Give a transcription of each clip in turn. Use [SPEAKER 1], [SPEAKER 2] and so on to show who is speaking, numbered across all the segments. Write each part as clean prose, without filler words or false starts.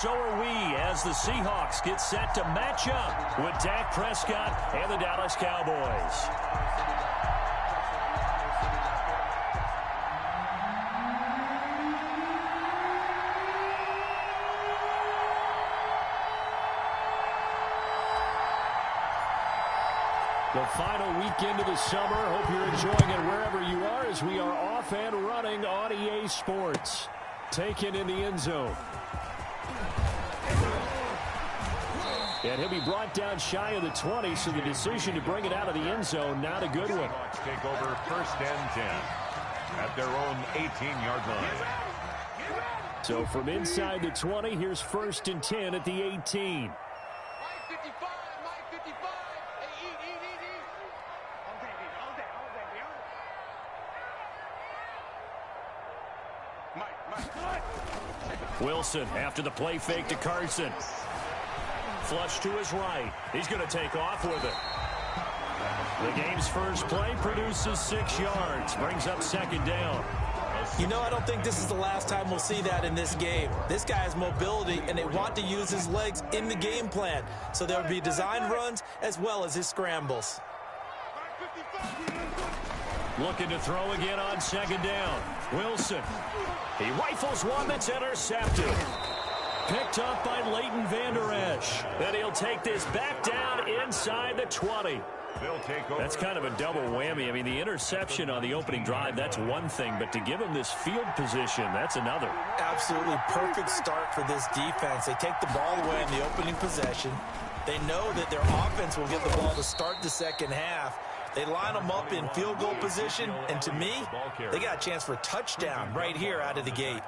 [SPEAKER 1] So are we as the Seahawks get set to match up with Dak Prescott and the Dallas Cowboys. The final weekend of the summer. Hope you're enjoying it wherever you are as we are off and running on EA Sports. Taken in the end zone. And he'll be brought down shy of the 20, so the decision to bring it out of the end zone, not a good one.
[SPEAKER 2] Take over 1st and 10 at their own 18-yard line.
[SPEAKER 1] So from inside the 20, here's 1st and 10 at the 18. Wilson after the play fake to Carson. Flush to his right. He's going to take off with it. The game's first play produces 6 yards. Brings up 2nd down.
[SPEAKER 3] You know, I don't think this is the last time we'll see that in this game. This guy has mobility, and they want to use his legs in the game plan. So there'll be design runs as well as his scrambles.
[SPEAKER 1] Looking to throw again on 2nd down. Wilson. He rifles one that's intercepted. Picked up by Leighton Vander Esch. Then he'll take this back down inside the 20. That's kind of a double whammy. I mean, the interception on the opening drive, that's one thing. But to give him this field position, that's another.
[SPEAKER 3] Absolutely perfect start for this defense. They take the ball away in the opening possession. They know that their offense will get the ball to start the second half. They line them up in field goal position, and to me, they got a chance for a touchdown right here out of the gate.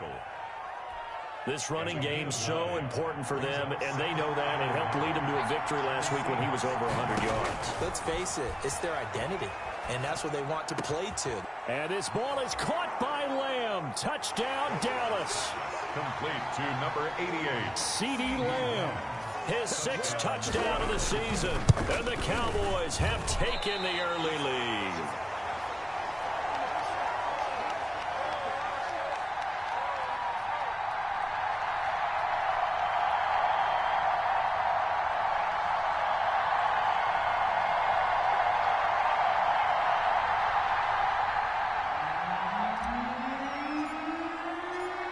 [SPEAKER 1] This running game's so important for them, and they know that. It helped lead them to a victory last week when he was over 100 yards.
[SPEAKER 3] Let's face it, it's their identity, and that's what they want to play to.
[SPEAKER 1] And this ball is caught by Lamb. Touchdown, Dallas.
[SPEAKER 2] Complete to number 88.
[SPEAKER 1] CeeDee Lamb. His 6th touchdown of the season. And the Cowboys have taken the early lead.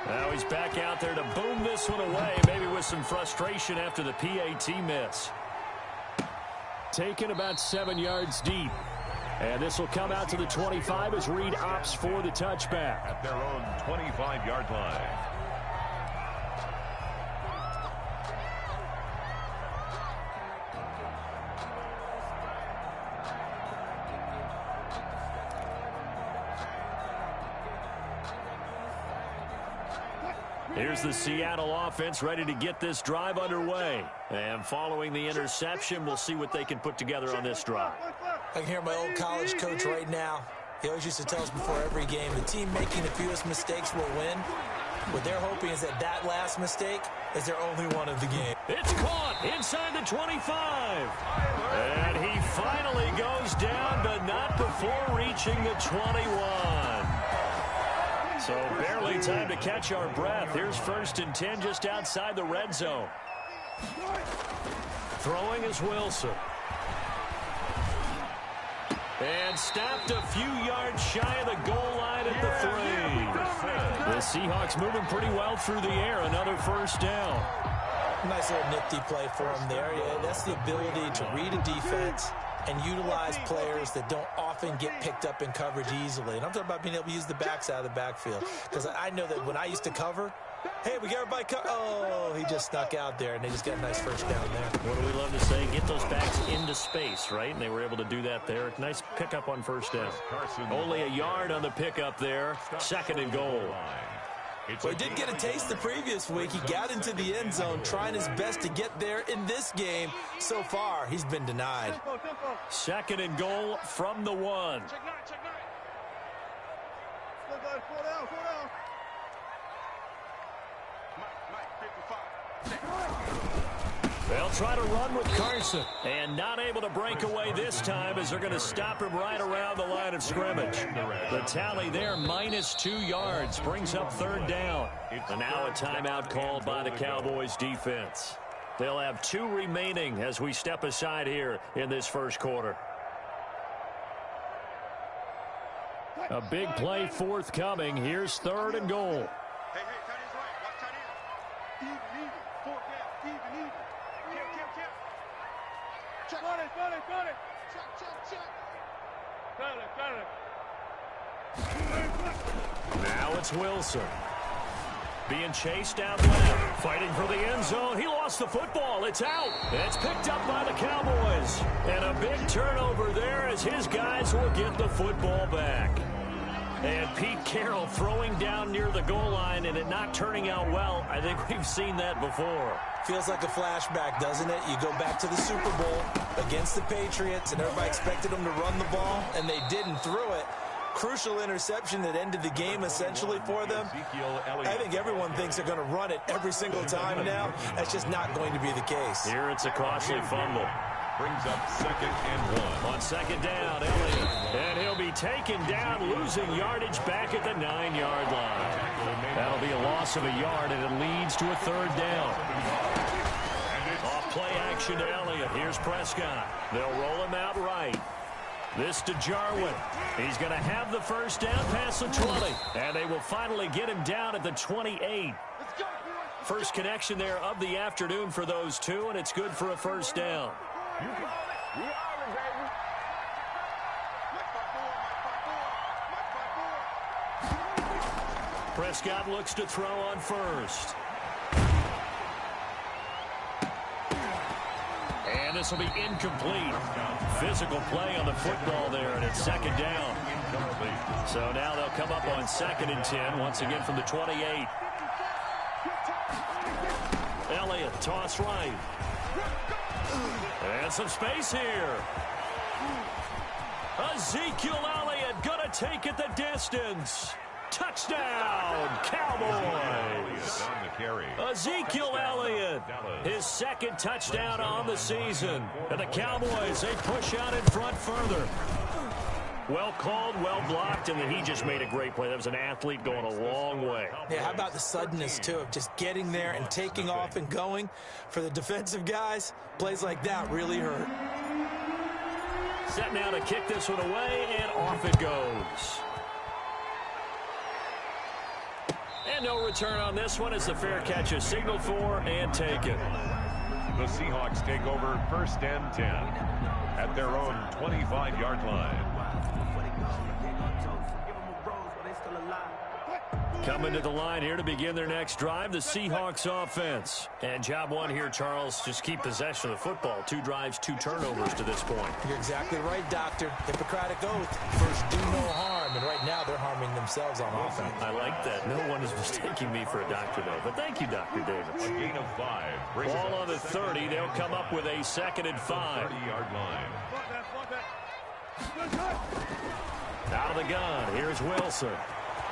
[SPEAKER 1] Now he's back out there to boom this one away, maybe with some frustration after the PAT miss. Taken about 7 yards deep. And this will come out to the 25 as Reed opts for the touchback.
[SPEAKER 2] At their own 25-yard line.
[SPEAKER 1] Here's the Seattle offense ready to get this drive underway. And following the interception, we'll see what they can put together on this drive.
[SPEAKER 3] I can hear my old college coach right now. He always used to tell us before every game, the team making the fewest mistakes will win. What they're hoping is that that last mistake is their only one of the game.
[SPEAKER 1] It's caught inside the 25. And he finally goes down, but not before reaching the 21. So barely time to catch our breath. Here's 1st and 10 just outside the red zone. Throwing is Wilson. And stopped a few yards shy of the goal line at the 3. The Seahawks moving pretty well through the air. Another 1st down.
[SPEAKER 3] Nice little nifty play for him there. Yeah, that's the ability to read a defense and utilize players that don't often get picked up in coverage easily. And I'm talking about being able to use the backs out of the backfield. Because I know that when I used to cover, hey, we got everybody oh, he just snuck out there, and they just got a nice 1st down there.
[SPEAKER 1] What do we love to say? Get those backs into space, right? And they were able to do that there. Nice pickup on 1st down. Only a yard on the pickup there. 2nd and goal.
[SPEAKER 3] Well, he did get a taste the previous week. He got into the end zone, trying his best to get there in this game. So far, he's been denied.
[SPEAKER 1] 2nd and goal from the 1. They'll They'll try to run with Carson. And not able to break away this time as they're going to stop him right around the line of scrimmage. The tally there, -2 yards, brings up 3rd down. And now a timeout called by the Cowboys defense. They'll have 2 remaining as we step aside here in this first quarter. A big play forthcoming. Here's 3rd and goal.
[SPEAKER 4] Hey, tight end's right. Watch tight end. Even. 4th down. Even. Check. Check. Got it. Check. Got it.
[SPEAKER 1] Now it's Wilson. Being chased out left. Fighting for the end zone. He lost the football. It's out. It's picked up by the Cowboys. And a big turnover there as his guys will get the football back. And Pete Carroll throwing down near the goal line and it not turning out well. I think we've seen that before.
[SPEAKER 3] Feels like a flashback, doesn't it? You go back to the Super Bowl against the Patriots, and everybody expected them to run the ball, and they didn't throw it. Crucial interception that ended the game essentially for them. I think everyone thinks they're going to run it every single time now. That's just not going to be the case.
[SPEAKER 1] Here it's a costly fumble.
[SPEAKER 2] Brings up 2nd and 1.
[SPEAKER 1] On 2nd down, Elliott. And he'll be taken down, losing yardage back at the 9-yard line. That'll be a loss of a yard, and it leads to a 3rd down. Off play action to Elliott. Here's Prescott. They'll roll him out right. This to Jarwin. He's going to have the first down past the 20. And they will finally get him down at the 28. First connection there of the afternoon for those two, and it's good for a first down. Prescott looks to throw on first. And this will be incomplete. Physical play on the football there, and it's 2nd down. So now they'll come up on 2nd and 10, once again from the 28. Elliott, toss right. And some space here. Ezekiel Elliott going to take it the distance. Touchdown, Cowboys. Ezekiel Elliott, his 2nd touchdown on the season. And the Cowboys, they push out in front further. Well called, well blocked, and then he just made a great play. That was an athlete going a long way.
[SPEAKER 3] Yeah, how about the suddenness, too, of just getting there and taking off and going? For the defensive guys, plays like that really hurt.
[SPEAKER 1] Set now to kick this one away, and off it goes. And no return on this one as the fair catch is signaled for and taken.
[SPEAKER 2] The Seahawks take over 1st and 10 at their own 25-yard line.
[SPEAKER 1] Coming to the line here to begin their next drive, the Seahawks offense. And job one here, Charles, just keep possession of the football. 2 drives, 2 turnovers to this point.
[SPEAKER 3] You're exactly right, Doctor. Hippocratic oath. First, do no harm. And right now, they're harming themselves on offense.
[SPEAKER 1] I like that. No one is mistaking me for a doctor, though. But thank you, Dr. Davis.
[SPEAKER 2] A gain of 5.
[SPEAKER 1] Ball on the 30. They'll come up with a 2nd and 5.
[SPEAKER 2] 30-yard line.
[SPEAKER 1] Out of the gun. Here's Wilson.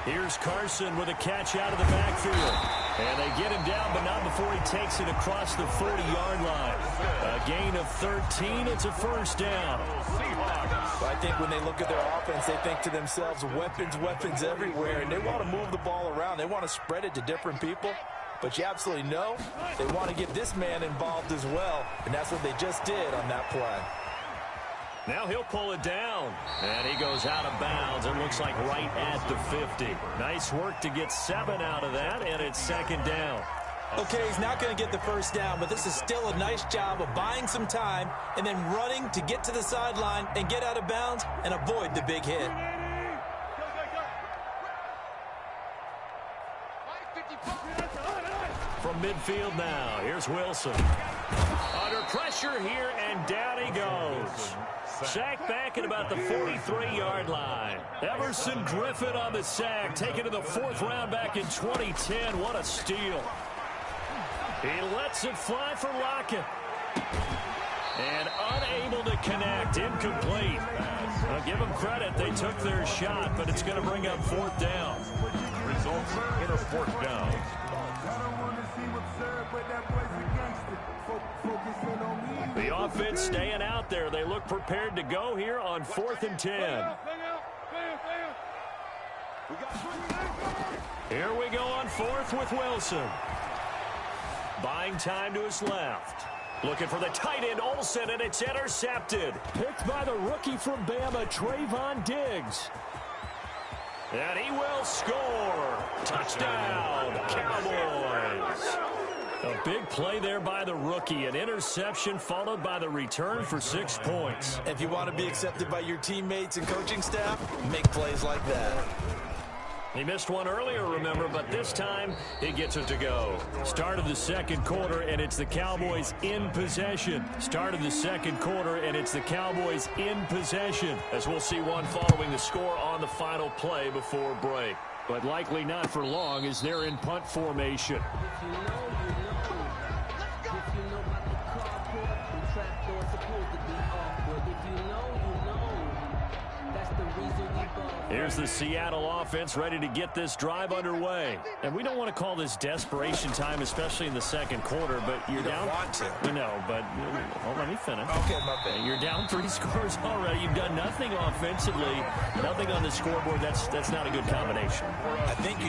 [SPEAKER 1] Here's Carson with a catch out of the backfield. And they get him down, but not before he takes it across the 40-yard line. A gain of 13. It's a first down.
[SPEAKER 3] I think when they look at their offense, they think to themselves, weapons everywhere. And they want to move the ball around. They want to spread it to different people. But you absolutely know they want to get this man involved as well. And that's what they just did on that play.
[SPEAKER 1] Now he'll pull it down. And he goes out of bounds. It looks like right at the 50. Nice work to get 7 out of that, and it's 2nd down.
[SPEAKER 3] Okay, he's not going to get the first down, but this is still a nice job of buying some time and then running to get to the sideline and get out of bounds and avoid the big hit.
[SPEAKER 1] From midfield now, here's Wilson. Under pressure here, and down he goes. Sacked back at about the 43-yard line. Everson Griffin on the sack, taken to the 4th round back in 2010. What a steal. He lets it fly for Lockett. And unable to connect, incomplete. I'll give them credit, they took their shot, but it's going to bring up 4th down.
[SPEAKER 2] Results in a 4th down.
[SPEAKER 5] I don't want to see what's served, but that boy's a gangster. Focus on
[SPEAKER 1] The offense staying out there. They look prepared to go here on 4th and 10. Here we go on 4th with Wilson. Buying time to his left. Looking for the tight end, Olsen, and it's intercepted. Picked by the rookie from Bama, Trayvon Diggs. And he will score. Touchdown, Cowboys. A big play there by the rookie. An interception followed by the return for 6 points.
[SPEAKER 3] If you want to be accepted by your teammates and coaching staff, make plays like that.
[SPEAKER 1] He missed one earlier, remember, but this time he gets it to go. Start of the second quarter, and it's the Cowboys in possession. Start of the second quarter, and it's the Cowboys in possession. As we'll see one following the score on the final play before break. But likely not for long as they're in punt formation. Here's the Seattle offense ready to get this drive underway. And we don't want to call this desperation time, especially in the second quarter, but you're down.
[SPEAKER 3] You don't want to.
[SPEAKER 1] No, but let me finish.
[SPEAKER 3] Okay, my bad.
[SPEAKER 1] You're down 3 scores already. You've done nothing offensively, nothing on the scoreboard. That's not a good combination.
[SPEAKER 3] I think you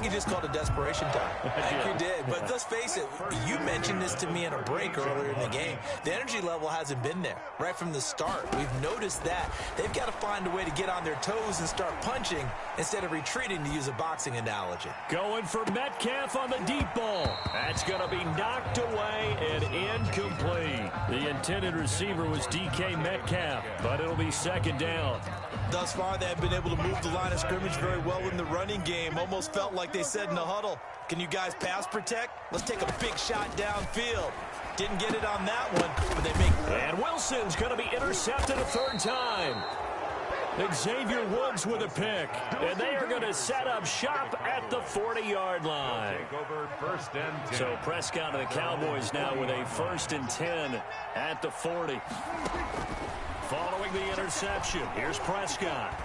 [SPEAKER 3] just called it desperation time. I think you did. But let's face it, you mentioned this to me in a break earlier in the game. The energy level hasn't been there right from the start. We've noticed that. They've got to find a way to get on their toes and start punching instead of retreating, to use a boxing analogy.
[SPEAKER 1] Going for Metcalf on the deep ball. That's going to be knocked away and incomplete. The intended receiver was DK Metcalf, but it'll be second down.
[SPEAKER 3] Thus far, they have been able to move the line of scrimmage very well in the running game. Almost felt like they said in the huddle, can you guys pass protect? Let's take a big shot downfield. Didn't get it on that one, but they make...
[SPEAKER 1] And Wilson's going to be intercepted a third time. Xavier Woods with a pick, and they are going to set up shop at the 40-yard line. So Prescott and the Cowboys now with a 1st and 10 at the 40. Following the interception, here's Prescott.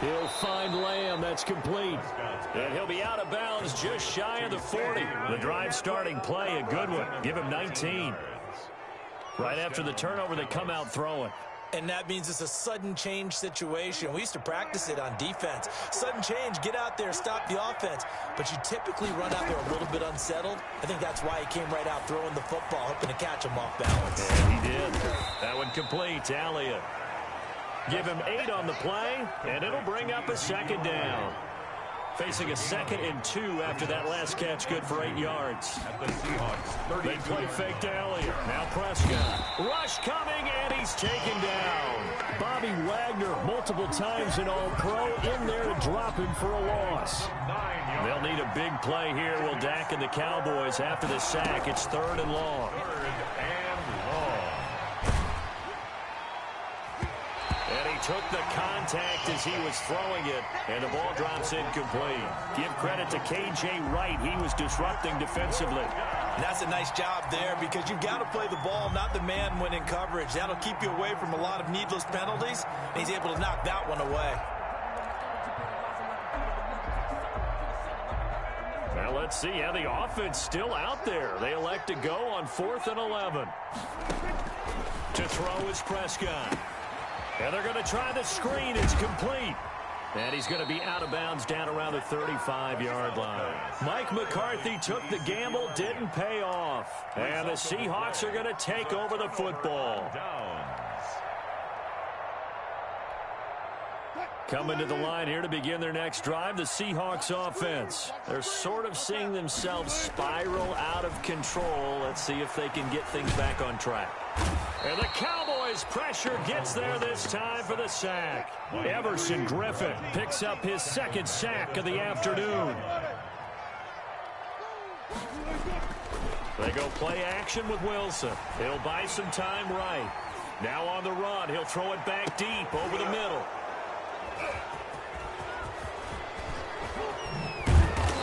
[SPEAKER 1] He'll find Lamb. That's complete. And he'll be out of bounds just shy of the 40. The drive starting play, a good one. Give him 19. Right after the turnover, they come out throwing.
[SPEAKER 3] And that means it's a sudden change situation. We used to practice it on defense. Sudden change, get out there, stop the offense. But you typically run out there a little bit unsettled. I think that's why he came right out throwing the football, hoping to catch him off balance.
[SPEAKER 1] And he did. That one complete. Elliott. Give him 8 on the play, and it'll bring up a second down. Facing a 2nd and 2 after that last catch, good for 8 yards. They play fake to Elliott. Now Prescott. Rush coming, and he's taken down. Bobby Wagner, multiple times an All-Pro, in there to drop him for a loss. They'll need a big play here. Will Dak and the Cowboys after the sack. It's 3rd and long. And he took the contact as he was throwing it, and the ball drops incomplete. Give credit to K.J. Wright. He was disrupting defensively.
[SPEAKER 3] And that's a nice job there because you've got to play the ball, not the man when in coverage. That'll keep you away from a lot of needless penalties, and he's able to knock that one away.
[SPEAKER 1] Well, let's see how the offense still out there. They elect to go on 4th and 11. To throw is Prescott. And they're going to try the screen. It's complete. And he's going to be out of bounds down around the 35-yard line. Mike McCarthy took the gamble, didn't pay off. And the Seahawks are going to take over the football. Coming to the line here to begin their next drive, the Seahawks offense. They're sort of seeing themselves spiral out of control. Let's see if they can get things back on track. And the Cowboys pressure gets there this time for the sack. Everson Griffin picks up his 2nd sack of the afternoon. They go play action with Wilson. He'll buy some time right. Now on the run, he'll throw it back deep over the middle.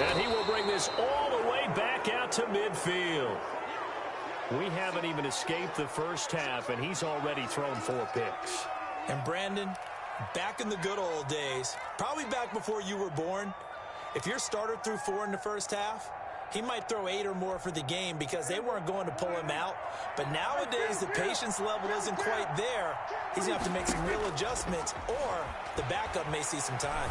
[SPEAKER 1] And he will bring this all the way back out to midfield. We haven't even escaped the first half, and he's already thrown 4 picks.
[SPEAKER 3] And Brandon, back in the good old days, probably back before you were born, if your starter threw 4 in the first half, he might throw 8 or more for the game because they weren't going to pull him out. But nowadays, the patience level isn't quite there. He's going to have to make some real adjustments, or the backup may see some time.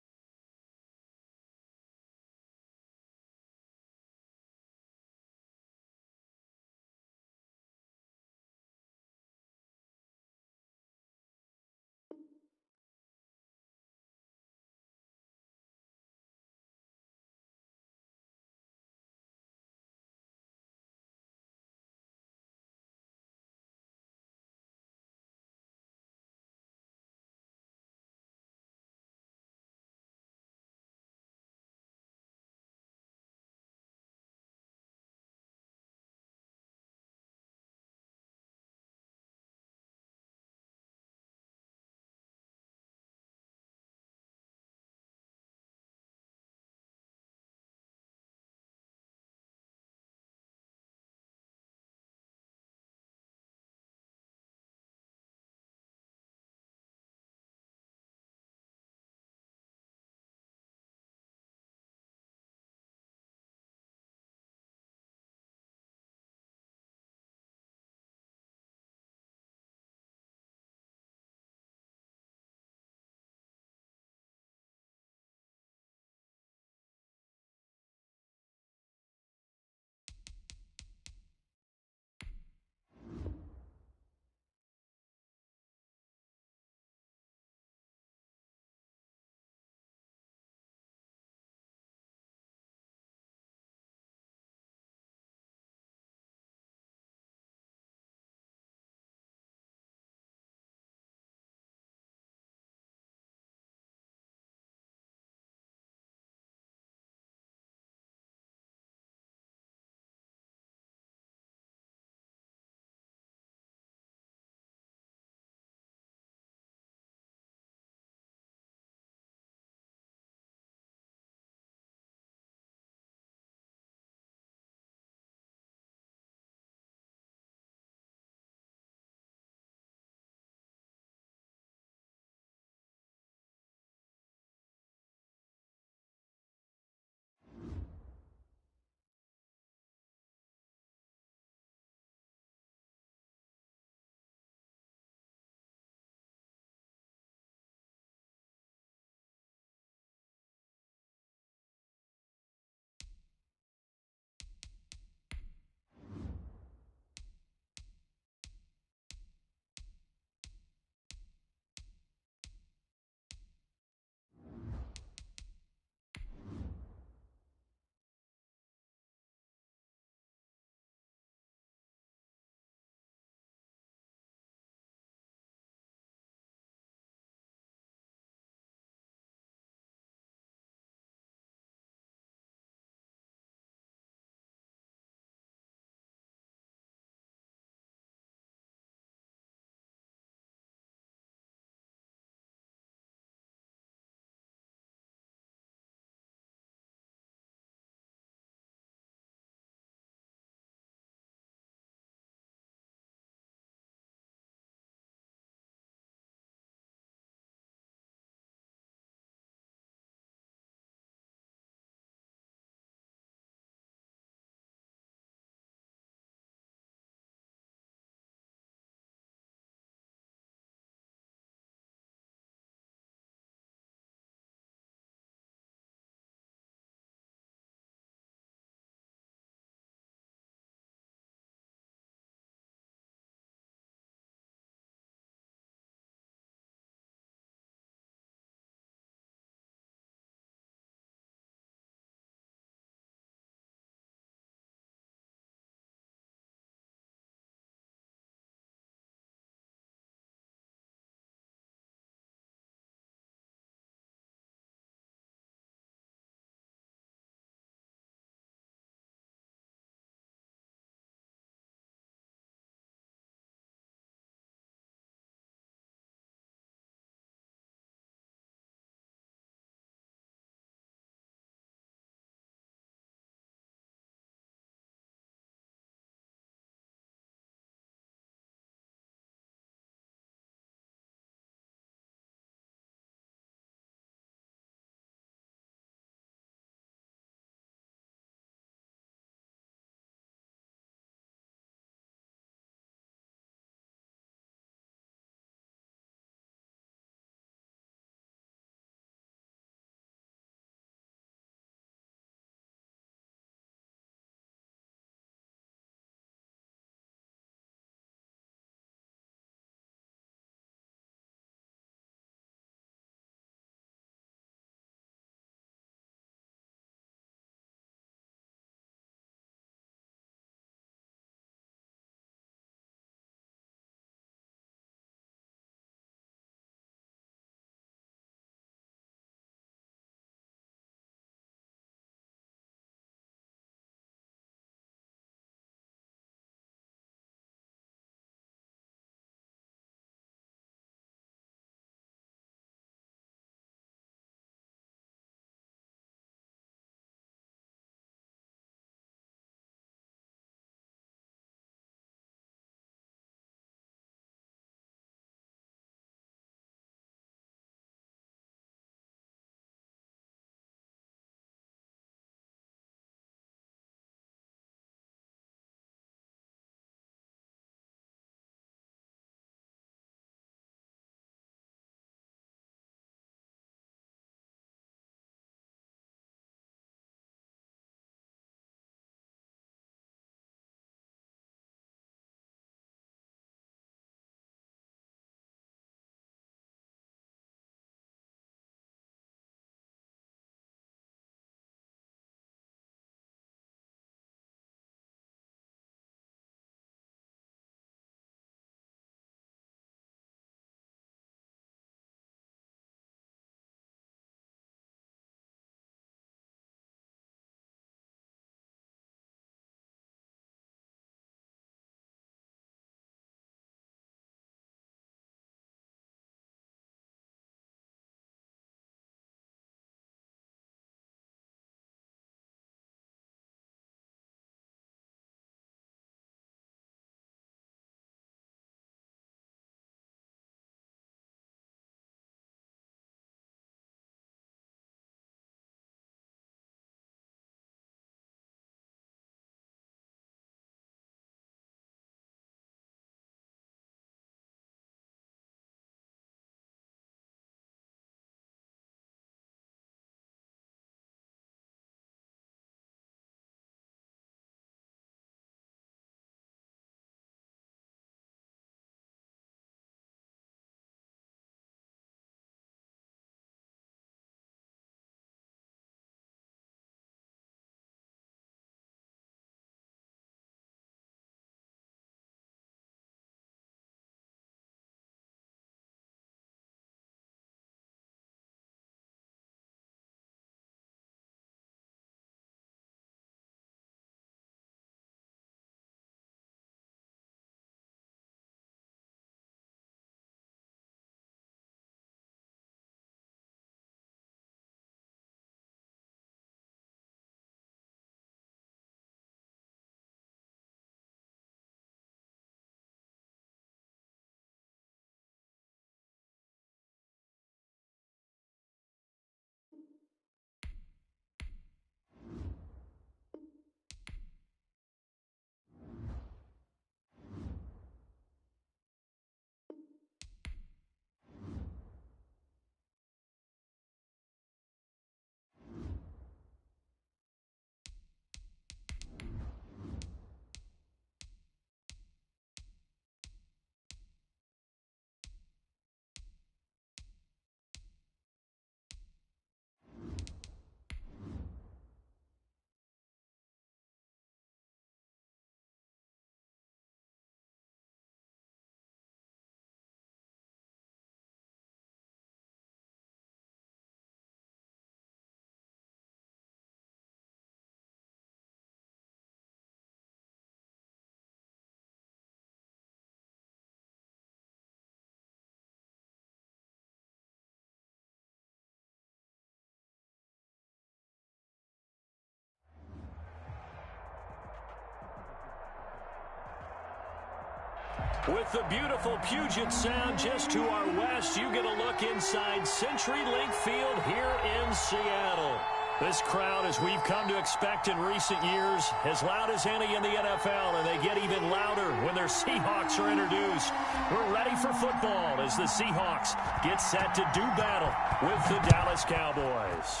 [SPEAKER 1] With the beautiful Puget Sound just to our west, you get a look inside CenturyLink Field here in Seattle. This crowd, as we've come to expect in recent years, as loud as any in the NFL, and they get even louder when their Seahawks are introduced. We're ready for football as the Seahawks get set to do battle with the Dallas Cowboys.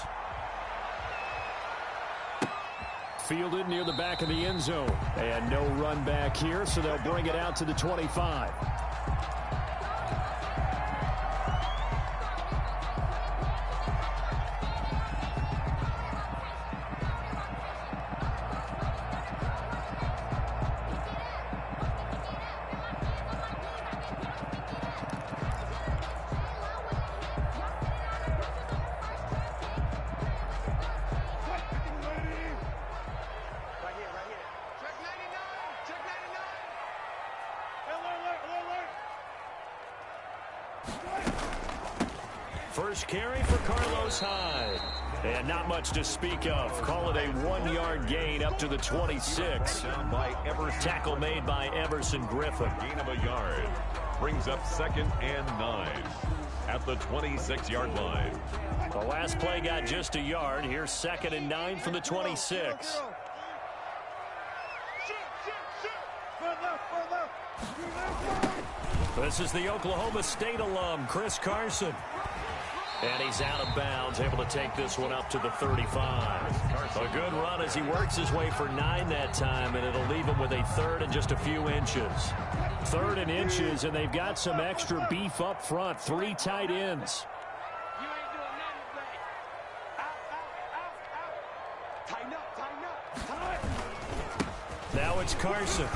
[SPEAKER 1] Fielded near the back of the end zone. And no run back here, so they'll bring it out to the 25. First carry for Carlos Hyde. And not much to speak of. Call it a 1-yard gain up to the 26. Tackle made by Everson Griffin.
[SPEAKER 2] Gain of a yard. Brings up 2nd and 9 at the 26-yard line.
[SPEAKER 1] The last play got just a yard. Here's 2nd and 9 from the 26. This is the Oklahoma State alum, Chris Carson. And he's out of bounds, able to take this one up to the 35. A good run as he works his way for 9 that time, and it'll leave him with a 3rd and just a few inches. 3rd and inches, and they've got some extra beef up front. 3 tight ends.
[SPEAKER 4] You ain't doing nothing today. Out. Tighten up.
[SPEAKER 1] Now it's Carson.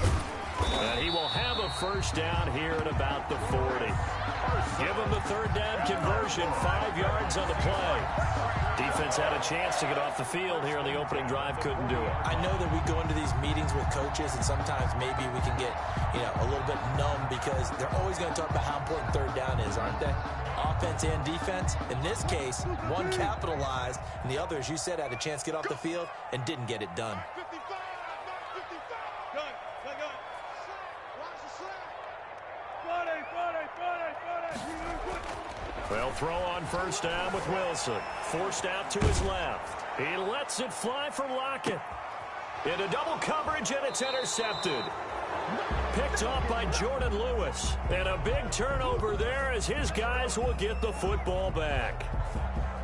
[SPEAKER 1] And he will have a first down here at about the 40. Give him the 3rd down conversion, 5 yards on the play. Defense had a chance to get off the field here on the opening drive, couldn't do it.
[SPEAKER 3] I know that we go into these meetings with coaches, and sometimes maybe we can get, a little bit numb because they're always going to talk about how important 3rd down is, aren't they? Offense and defense. In this case, one capitalized, and the other, as you said, had a chance to get off the field and didn't get it done.
[SPEAKER 1] They'll throw on first down with Wilson. Forced out to his left. He lets it fly for Lockett. Into double coverage, and it's intercepted. Picked off by Jordan Lewis. And a big turnover there as his guys will get the football back.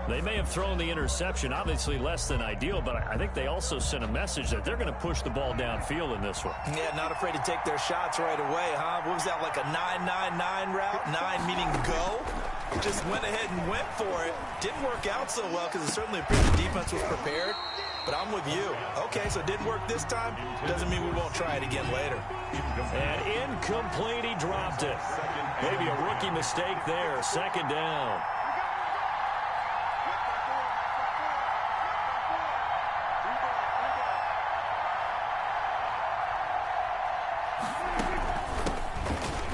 [SPEAKER 1] They may have thrown the interception, obviously less than ideal, but I think they also sent a message that they're going to push the ball downfield in this one.
[SPEAKER 3] Yeah, not afraid to take their shots right away, huh? What was that, like a 9-9-9 route? 9 meaning go? Just went ahead and went for it. Didn't work out so well because it certainly appeared the defense was prepared. But I'm with you. Okay, so it didn't work this time. Doesn't mean we won't try it again later.
[SPEAKER 1] And incomplete, he dropped it. Maybe a rookie mistake there. 2nd down.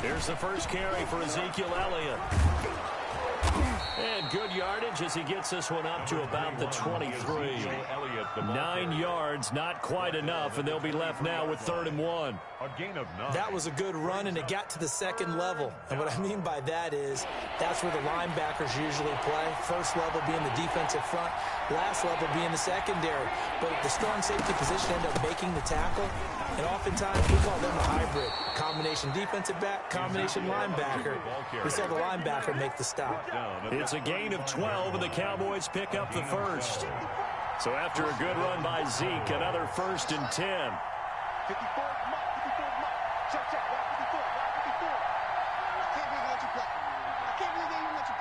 [SPEAKER 1] Here's the first carry for Ezekiel Elliott. And good yardage as he gets this one up to about the 23. 9 yards, not quite enough, and they'll be left now with 3rd and 1.
[SPEAKER 2] A gain of 9.
[SPEAKER 3] That was a good run, and it got to the 2nd level. And what I mean by that is that's where the linebackers usually play. First level being the defensive front, last level being the secondary. But the strong safety position ended up making the tackle, and oftentimes we call them a hybrid. Combination defensive back, combination linebacker. We saw the linebacker make the stop.
[SPEAKER 1] It's a gain of 12, and the Cowboys pick up the first. So after a good run by Zeke, another 1st and 10.
[SPEAKER 4] 54, check, 54, 54. I can't believe they let you play. I can't believe they even let you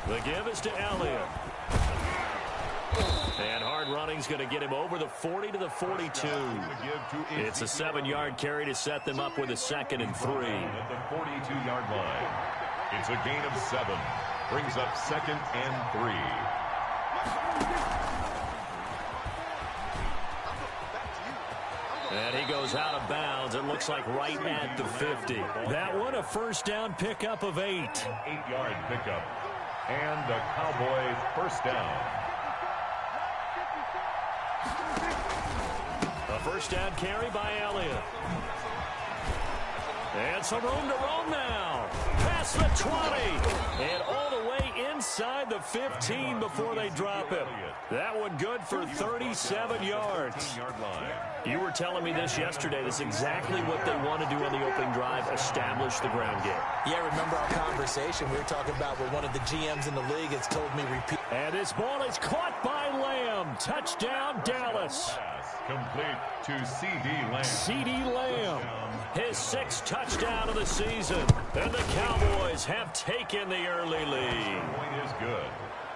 [SPEAKER 4] play.
[SPEAKER 1] The give is to Elliott. And hard running's going to get him over the 40 to the 42. It's a 7-yard carry to set them up with a 2nd and 3.
[SPEAKER 2] At the 42-yard line. It's a gain of 7. Brings up 2nd and 3.
[SPEAKER 1] And he goes out of bounds. It looks like right at the 50. That one a first down pickup of 8.
[SPEAKER 2] 8-yard pickup. And the Cowboys first down.
[SPEAKER 1] First down carry by Elliott. And some room to roam now. Past the 20. And all the way inside the 15 before they drop him. That one good for 37 yards. You were telling me this yesterday. This is exactly what they want to do on the opening drive, establish the ground game.
[SPEAKER 3] Yeah, remember our conversation. We were talking about what one of the GMs in the league has told me repeat.
[SPEAKER 1] And this ball is caught by Lamb. Touchdown, Dallas.
[SPEAKER 2] Complete to C.D. Lamb.
[SPEAKER 1] C.D. Lamb, his 6th touchdown of the season. And the Cowboys have taken the early lead.
[SPEAKER 2] Point is good.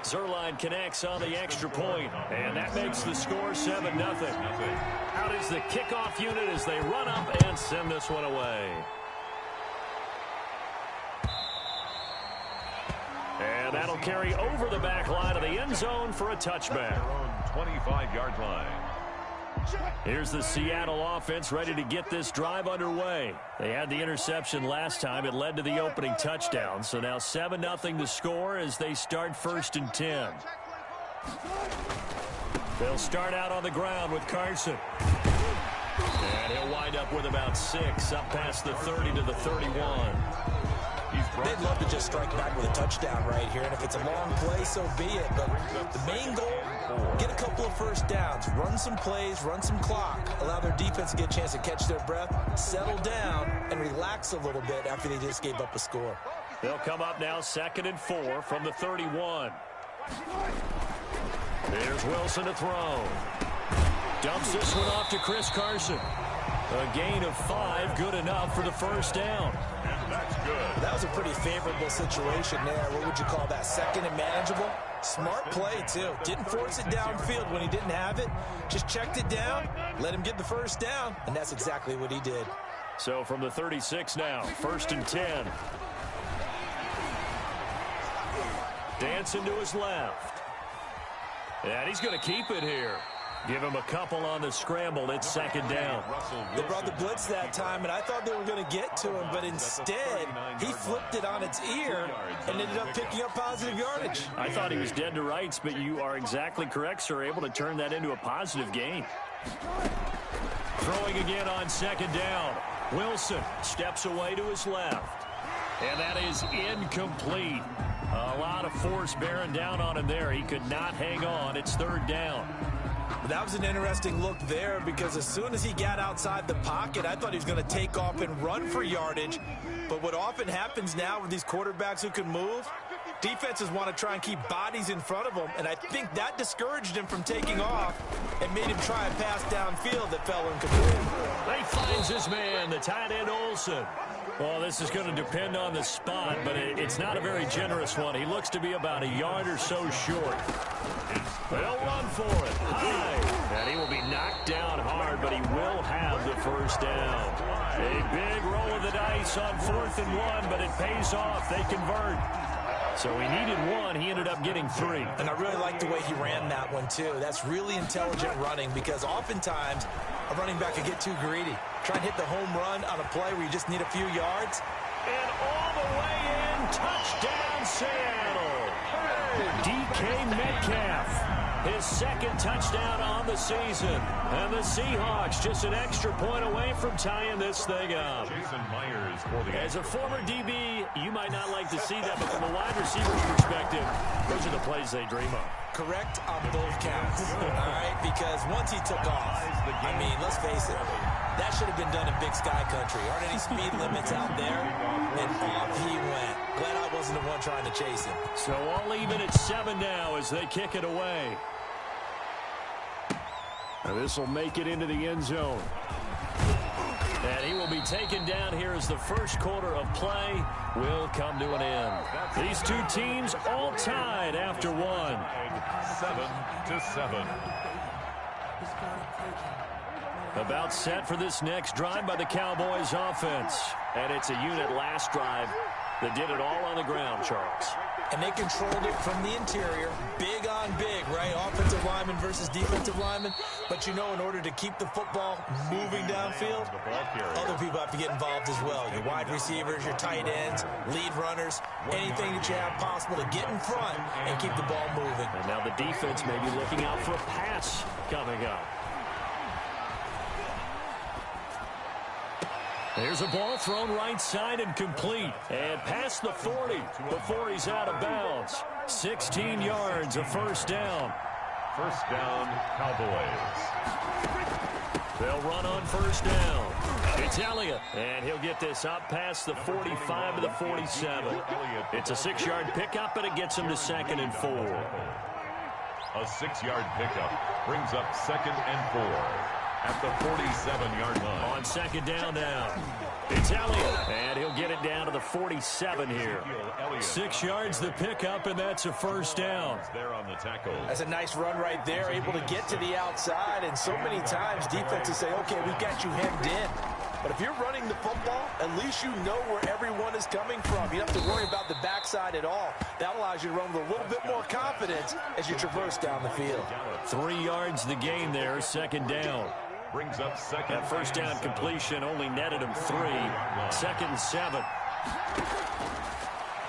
[SPEAKER 1] Zerline connects on the extra point, and that makes the score 7-0. Out is the kickoff unit as they run up and send this one away. And that'll carry over the back line of the end zone for a touchback.
[SPEAKER 2] Their own 25-yard line.
[SPEAKER 1] Here's the Seattle offense ready to get this drive underway. They had the interception last time. It led to the opening touchdown. So now 7-0 to score as they start 1st and 10. They'll start out on the ground with Carson. And he'll wind up with about 6 up past the 30 to the 31.
[SPEAKER 3] They'd love to just strike back with a touchdown right here, and if it's a long play, so be it. But the main goal, get a couple of first downs, run some plays, run some clock, allow their defense to get a chance to catch their breath, settle down, and relax a little bit after they just gave up a score.
[SPEAKER 1] They'll come up now 2nd and 4 from the 31. There's Wilson to throw. Dumps this one off to Chris Carson. A gain of 5, good enough for the first down.
[SPEAKER 2] And that's good.
[SPEAKER 3] That was a pretty favorable situation there. What would you call that? 2nd and manageable? Smart play, too. Didn't force it downfield when he didn't have it. Just checked it down, let him get the first down, and that's exactly what he did.
[SPEAKER 1] So from the 36 now, 1st and 10. Dancing to his left. And he's going to keep it here. Give him a couple on the scramble. It's 2nd down.
[SPEAKER 3] They brought the blitz that time, and I thought they were going to get to him, but instead, he flipped it on its ear and ended up picking up positive yardage.
[SPEAKER 1] I thought he was dead to rights, but you are exactly correct, sir. Able to turn that into a positive gain. Throwing again on 2nd down. Wilson steps away to his left. And that is incomplete. A lot of force bearing down on him there. He could not hang on. It's 3rd down.
[SPEAKER 3] That was an interesting look there because as soon as he got outside the pocket, I thought he was going to take off and run for yardage. But what often happens now with these quarterbacks who can move, defenses want to try and keep bodies in front of them, and I think that discouraged him from taking off and made him try a pass downfield that fell incomplete.
[SPEAKER 1] He finds his man, the tight end Olsen. Well, this is going to depend on the spot, but it's not a very generous one. He looks to be about a yard or so short. They'll run for it. High. And he will be knocked down hard, but he will have the first down. A big roll of the dice on 4th and 1, but it pays off. They convert. So he needed 1. He ended up getting 3.
[SPEAKER 3] And I really like the way he ran that one, too. That's really intelligent running because oftentimes a running back could get too greedy. Try and hit the home run on a play where you just need a few yards.
[SPEAKER 1] And all the way in, touchdown Seattle. DK Metcalf. His 2nd touchdown on the season. And the Seahawks just an extra point away from tying this thing up.
[SPEAKER 2] Jason Myers for the
[SPEAKER 1] As a former DB, you might not like to see that, but from a wide receiver's perspective, those are the plays they dream of.
[SPEAKER 3] Correct on both counts, all right? Because once he took off, I mean, let's face it, that should have been done in Big Sky Country. Aren't any speed limits out there? And off he went. Glad I wasn't the one trying to chase him.
[SPEAKER 1] So all even at 7 now as they kick it away. And this will make it into the end zone. And he will be taken down here as the first quarter of play will come to an end. These two teams all tied after 1.
[SPEAKER 2] 7-7.
[SPEAKER 1] About set for this next drive by the Cowboys offense. And it's a unit last drive that did it all on the ground, Charles.
[SPEAKER 3] And they controlled it from the interior, big on big, right? Offensive lineman versus defensive lineman. But you know, in order to keep the football moving downfield, other people have to get involved as well. Your wide receivers, your tight ends, lead runners, anything that you have possible to get in front and keep the ball moving.
[SPEAKER 1] And now the defense may be looking out for a pass coming up. There's a ball thrown right side and complete. And past the 40 before he's out of bounds. 16 yards, a first down.
[SPEAKER 2] First down, Cowboys.
[SPEAKER 1] They'll run on first down. It's Elliott, and he'll get this up past the 45 to the 47. It's a 6-yard pickup, and it gets him to 2nd and 4.
[SPEAKER 2] A 6-yard pickup brings up 2nd and 4 at the 47-yard line.
[SPEAKER 1] On 2nd down now. It's Elliott, and he'll get it down to the 47 here. 6 yards the pickup, and that's a first down.
[SPEAKER 2] There on the tackle.
[SPEAKER 3] That's a nice run right there, able to get to the outside, and so many times defenses say, okay, we've got you hemmed in. But if you're running the football, at least you know where everyone is coming from. You don't have to worry about the backside at all. That allows you to run with a little bit more confidence as you traverse down the field.
[SPEAKER 1] 3 yards the gain there, 2nd down.
[SPEAKER 2] Brings up 2nd.
[SPEAKER 1] That first down completion only netted him 3. 2nd and 7.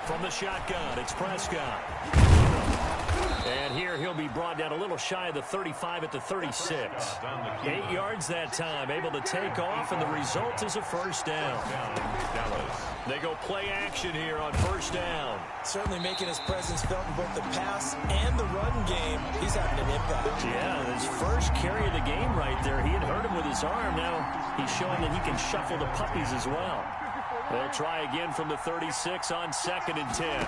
[SPEAKER 1] From the shotgun, it's Prescott. And here he'll be brought down a little shy of the 35 at the 36. 8 yards that time, able to take off, and the result is a first down. They go play action here on first down.
[SPEAKER 3] Certainly making his presence felt in both the pass and the run game. He's having an impact.
[SPEAKER 1] Yeah, his first carry of the game right there. He had hurt him with his arm. Now he's showing that he can shuffle the puppies as well. They'll try again from the 36 on 2nd and 10.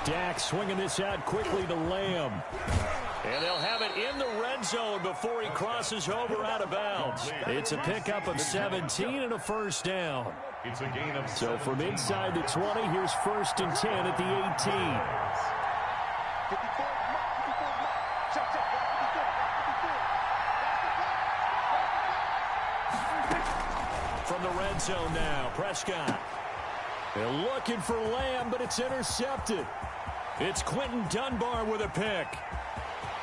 [SPEAKER 1] Dak swinging this out quickly to Lamb. And they'll have it in the red zone before he crosses over out of bounds. It's a pickup of 17 and a first down.
[SPEAKER 2] It's a gain of
[SPEAKER 1] so from inside the 20, here's 1st and 10 at the 18. From the red zone now, Prescott. They're looking for Lamb, but it's intercepted. It's Quentin Dunbar with a pick.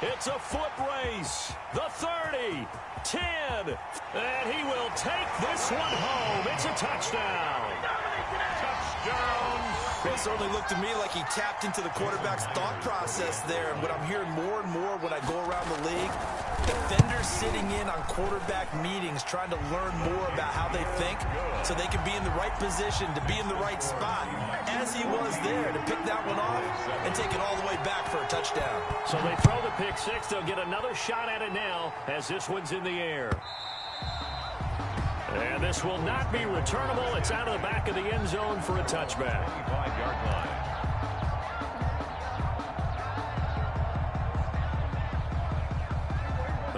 [SPEAKER 1] It's a foot race. The 30, 10, and he will take this one home. It's a touchdown.
[SPEAKER 2] touchdown.
[SPEAKER 3] Well, it certainly looked to me like he tapped into the quarterback's thought process there. And what I'm hearing more and more when I go around the league, defenders sitting in on quarterback meetings trying to learn more about how they think so they can be in the right position to be in the right spot, as he was there to pick that one off and take it all the way back for a touchdown.
[SPEAKER 1] So they throw the pick six. They'll get another shot at it now as this one's in the air. And this will not be returnable. It's out of the back of the end zone for a touchback.
[SPEAKER 2] 25-yard line.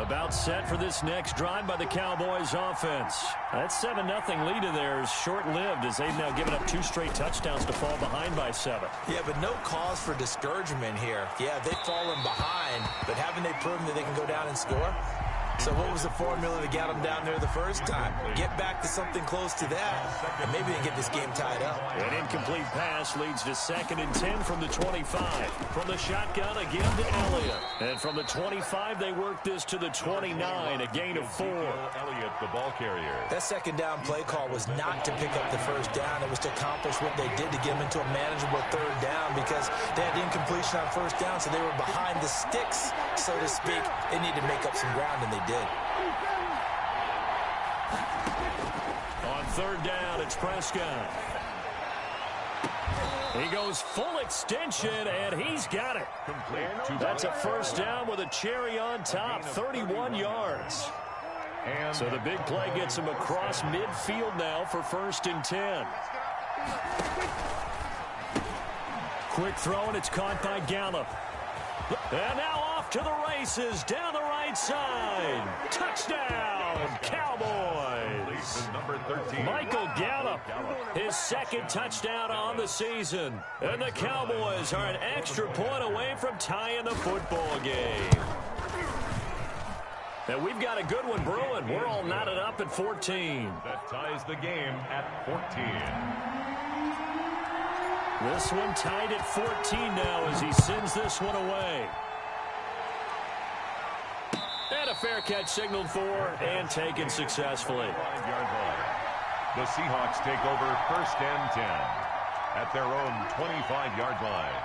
[SPEAKER 1] About set for this next drive by the Cowboys offense. That 7-0 lead of theirs short-lived as they've now given up 2 straight touchdowns to fall behind by 7.
[SPEAKER 3] Yeah, but no cause for discouragement here. Yeah, they've fallen behind, but haven't they proven that they can go down and score? So what was the formula that got them down there the first time? Get back to something close to that, and maybe they get this game tied up.
[SPEAKER 1] An incomplete pass leads to 2nd and 10 from the 25. From the shotgun again to Elliott. And from the 25, they work this to the 29, a gain of 4.
[SPEAKER 2] Elliott, the ball carrier.
[SPEAKER 3] That second down play call was not to pick up the first down. It was to accomplish what they did to get them into a manageable third down because they had incompletion on first down, so they were behind the sticks, so to speak. They needed to make up some ground, and they did.
[SPEAKER 1] On third down, it's Prescott. He goes full extension, and he's got it. That's a first down with a cherry on top, 31 yards. So the big play gets him across midfield now for 1st and 10. Quick throw, and it's caught by Gallup. And now off to the races, down the right side. Touchdown, Cowboys.
[SPEAKER 2] Number 13.
[SPEAKER 1] Michael Gallup, his 2nd touchdown on the season. And the Cowboys are an extra point away from tying the football game. And we've got a good one brewing. We're all knotted up at 14.
[SPEAKER 2] That ties the game at 14.
[SPEAKER 1] This one tied at 14 now as he sends this one away. And a fair catch signaled for and taken successfully.
[SPEAKER 2] 5-yard line. The Seahawks take over 1st and 10 at their own 25-yard line.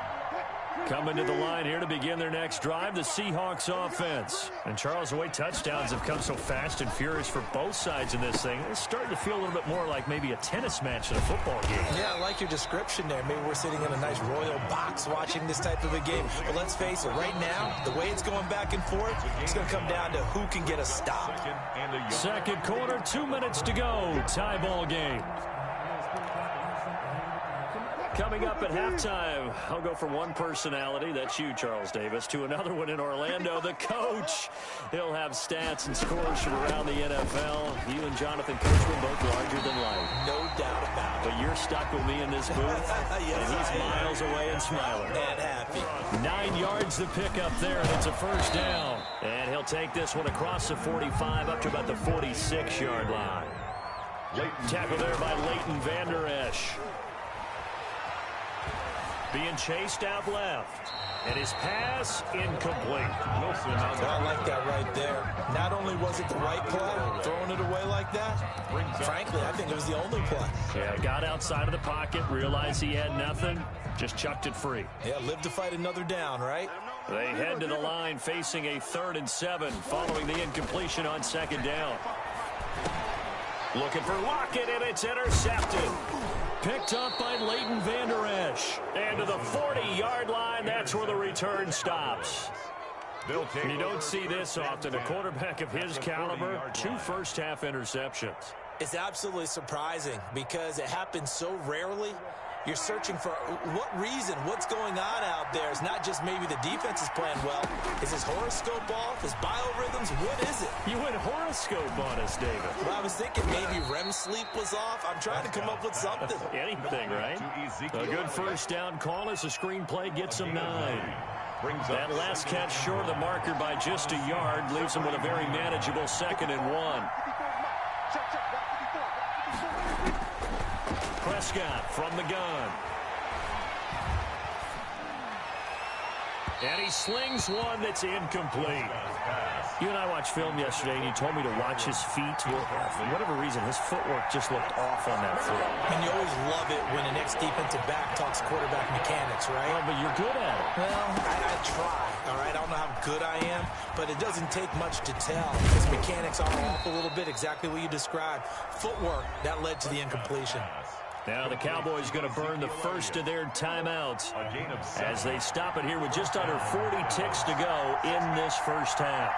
[SPEAKER 1] Coming to the line here to begin their next drive, the Seahawks offense. And Charles, the way touchdowns have come so fast and furious for both sides in this thing, it's starting to feel a little bit more like maybe a tennis match in a football game.
[SPEAKER 3] Yeah, I like your description there. Maybe we're sitting in a nice royal box watching this type of a game. But let's face it, right now, the way it's going back and forth, it's going to come down to who can get a stop.
[SPEAKER 1] Second quarter, 2 minutes to go. Tie ball game. Coming up at halftime, I'll go from one personality, that's you, Charles Davis, to another one in Orlando, the coach. He'll have stats and scores from around the NFL. You and Jonathan Coachman both larger than life.
[SPEAKER 3] No doubt about it.
[SPEAKER 1] But you're stuck with me in this booth,
[SPEAKER 3] yes,
[SPEAKER 1] and he's miles away and smiling.
[SPEAKER 3] And happy.
[SPEAKER 1] 9 yards to pick up there, and it's a first down. And he'll take this one across the 45 up to about the 46-yard line. Tackle there by Leighton Vander Esch. Being chased out left. And his pass incomplete. Wilson,
[SPEAKER 3] I like that right there. Not only was it the right play, throwing it away like that, frankly, I think it was the only play.
[SPEAKER 1] Yeah, got outside of the pocket, realized he had nothing, just chucked it free.
[SPEAKER 3] Yeah, live to fight another down, right?
[SPEAKER 1] They head to the line facing a 3rd and 7 following the incompletion on 2nd down. Looking for Lockett, and it's intercepted. Picked up by Leighton Vander Esch. And to the 40-yard line, that's where the return stops. You don't see this often. A quarterback of his caliber, 2 first-half interceptions.
[SPEAKER 3] It's absolutely surprising because it happens so rarely. You're searching for what reason, what's going on out there. It's not just maybe the defense is playing well. Is his horoscope off? His biorhythms? What is it?
[SPEAKER 1] You went horoscope on us, David.
[SPEAKER 3] Well, I was thinking maybe REM sleep was off. I'm trying to come up with something.
[SPEAKER 1] Anything, right? A good first down call as the screenplay gets him 9. That last catch short of the marker by just a yard leaves him with a very manageable 2nd and 1. Prescott from the gun. And he slings one that's incomplete. You and I watched film yesterday, and you told me to watch his feet. Well, for whatever reason, his footwork just looked off on that throw.
[SPEAKER 3] And you always love it when an ex-defensive back talks quarterback mechanics, right?
[SPEAKER 1] Well, but you're good at it.
[SPEAKER 3] Well, I try, all right? I don't know how good I am, but it doesn't take much to tell. His mechanics are off a little bit, exactly what you described. Footwork, that led to the incompletion.
[SPEAKER 1] Now the Cowboys going to burn the first of their timeouts as they stop it here with just under 40 ticks to go in this first half.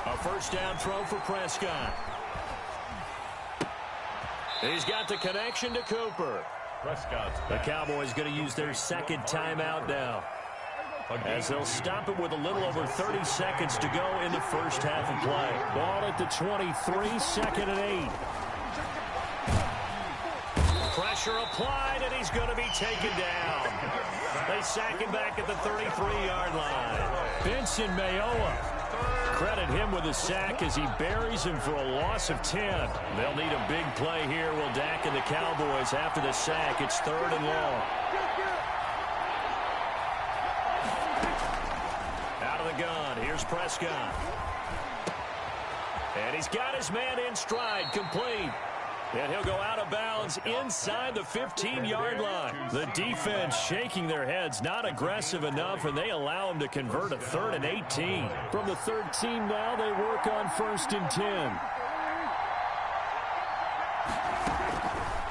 [SPEAKER 1] A first down throw for Prescott. He's got the connection to Cooper. The Cowboys going to use their 2nd timeout now, as they'll stop it with a little over 30 seconds to go in the first half of play. Ball at the 23, 2nd and 8. Pressure applied, and he's going to be taken down. They sack him back at the 33-yard line. Benson Mayowa. Credit him with a sack as he buries him for a loss of 10. They'll need a big play here. Will Dak and the Cowboys after the sack. It's 3rd and long. Out of the gun. Here's Prescott. And he's got his man in stride, complete. And he'll go out of bounds inside the 15-yard line. The defense shaking their heads, not aggressive enough, and they allow him to convert a 3rd and 18. From the 13 now, they work on 1st and 10.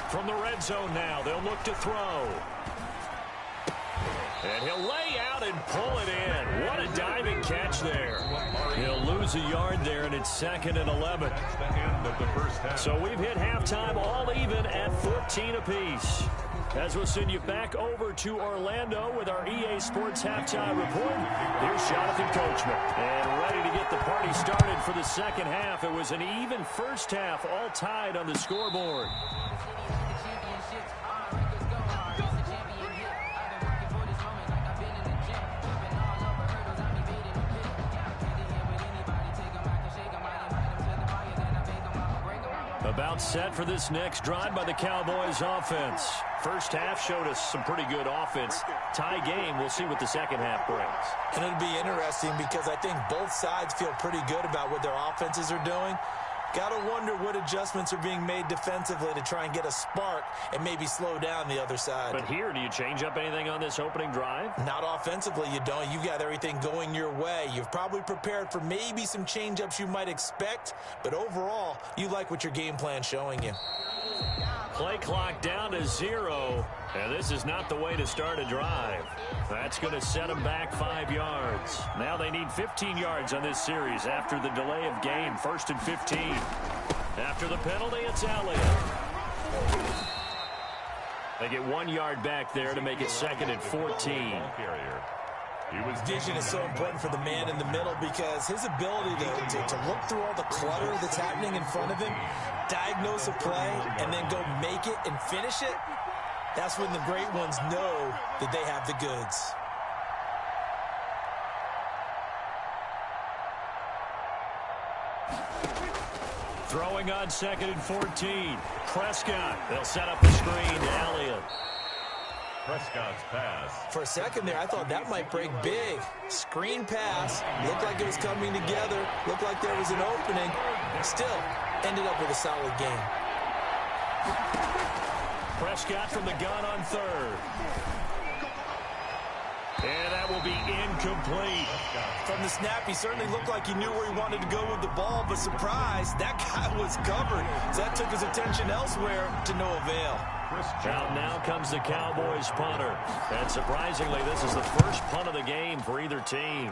[SPEAKER 1] From the red zone now, they'll look to throw. And he'll lay out and pull it in. What a diving catch there. He'll lose a yard there, and it's 2nd and 11. So we've hit halftime all even at 14 apiece. As we'll send you back over to Orlando with our EA Sports Halftime Report, here's Jonathan Coachman. And ready to get the party started for the second half. It was an even first half, all tied on the scoreboard. About set for this next drive by the Cowboys offense. First half showed us some pretty good offense. Tie game, we'll see what the second half brings.
[SPEAKER 3] And it'll be interesting because I think both sides feel pretty good about what their offenses are doing. Gotta wonder what adjustments are being made defensively to try and get a spark and maybe slow down the other side.
[SPEAKER 1] But here, do you change up anything on this opening drive?
[SPEAKER 3] Not offensively, you don't. You've got everything going your way. You've probably prepared for maybe some change-ups you might expect, but overall, you like what your game plan's showing you.
[SPEAKER 1] Play clock down to 0, and this is not the way to start a drive. That's going to set them back 5 yards. Now they need 15 yards on this series after the delay of game. 1st and 15. After the penalty, it's Elliott. They get 1 yard back there to make it 2nd and 14.
[SPEAKER 3] Vision is so important for the man in the middle because his ability to look through all the clutter that's happening in front of him, diagnose a play, and then go make it and finish it, that's when the great ones know that they have the goods.
[SPEAKER 1] Throwing on 2nd and 14. Prescott. They'll set up the screen to Elliott.
[SPEAKER 2] Prescott's pass.
[SPEAKER 3] For a second there, I thought that might break big. Screen pass. Looked like it was coming together. Looked like there was an opening. Still, ended up with a solid game.
[SPEAKER 1] Prescott from the gun on 3rd. And that will be incomplete.
[SPEAKER 3] From the snap, he certainly looked like he knew where he wanted to go with the ball, but surprise, that guy was covered. So that took his attention elsewhere to no avail.
[SPEAKER 1] Out now comes the Cowboys punter. And surprisingly, this is the first punt of the game for either team.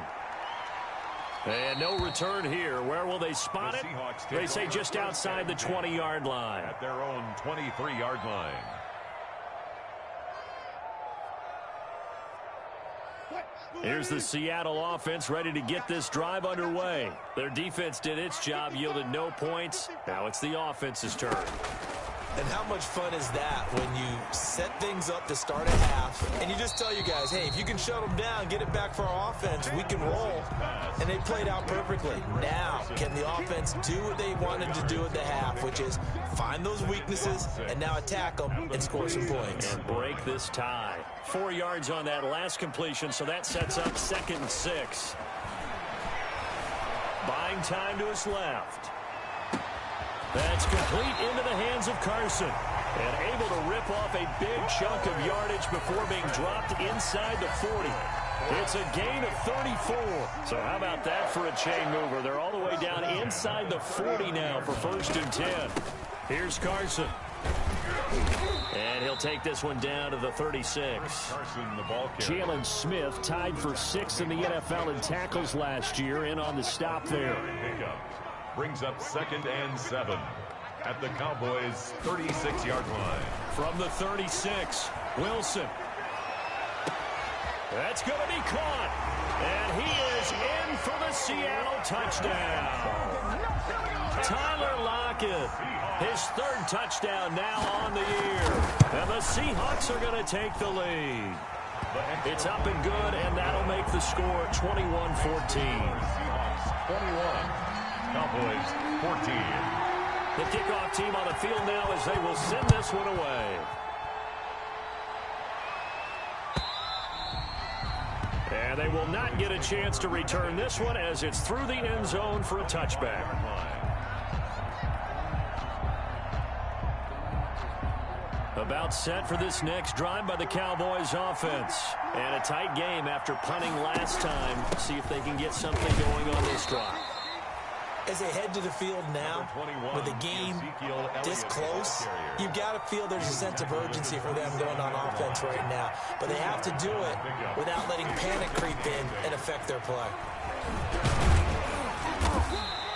[SPEAKER 1] And no return here. Where will they spot it? They say just outside the 20-yard line.
[SPEAKER 2] At their own 23-yard line.
[SPEAKER 1] Here's the Seattle offense ready to get this drive underway. Their defense did its job, yielded no points. Now it's the offense's turn.
[SPEAKER 3] And how much fun is that when you set things up to start a half and you just tell your guys, hey, if you can shut them down, get it back for our offense, we can roll. And they played out perfectly. Now, can the offense do what they wanted to do at the half, which is find those weaknesses and now attack them and score some points.
[SPEAKER 1] And break this tie. 4 yards on that last completion, so that sets up 2nd and 6. Buying time to his left. That's complete into the hands of Carson. And able to rip off a big chunk of yardage before being dropped inside the 40. It's a gain of 34. So how about that for a chain mover? They're all the way down inside the 40 now for 1st and 10. Here's Carson. And he'll take this one down to the 36.
[SPEAKER 2] Carson, the ball carrier.
[SPEAKER 1] Jalen Smith tied for 6th in the NFL in tackles last year, in on the stop there.
[SPEAKER 2] Pickup. Brings up 2nd and 7 at the Cowboys' 36-yard line.
[SPEAKER 1] From the 36, Wilson. That's going to be caught. And he is in for the Seattle touchdown. Tyler Lockett, his 3rd touchdown now on the year. And the Seahawks are going to take the lead. It's up and good, and that'll make the score 21-14.
[SPEAKER 2] Seahawks 21. Cowboys 14.
[SPEAKER 1] The kickoff team on the field now as they will send this one away. And they will not get a chance to return this one as it's through the end zone for a touchback. About set for this next drive by the Cowboys offense. And a tight game after punting last time. See if they can get something going on this drive.
[SPEAKER 3] As they head to the field now, with the game this close, you've got to feel there's a sense of urgency for them going on offense right now. But they have to do it without letting panic creep in and affect their play.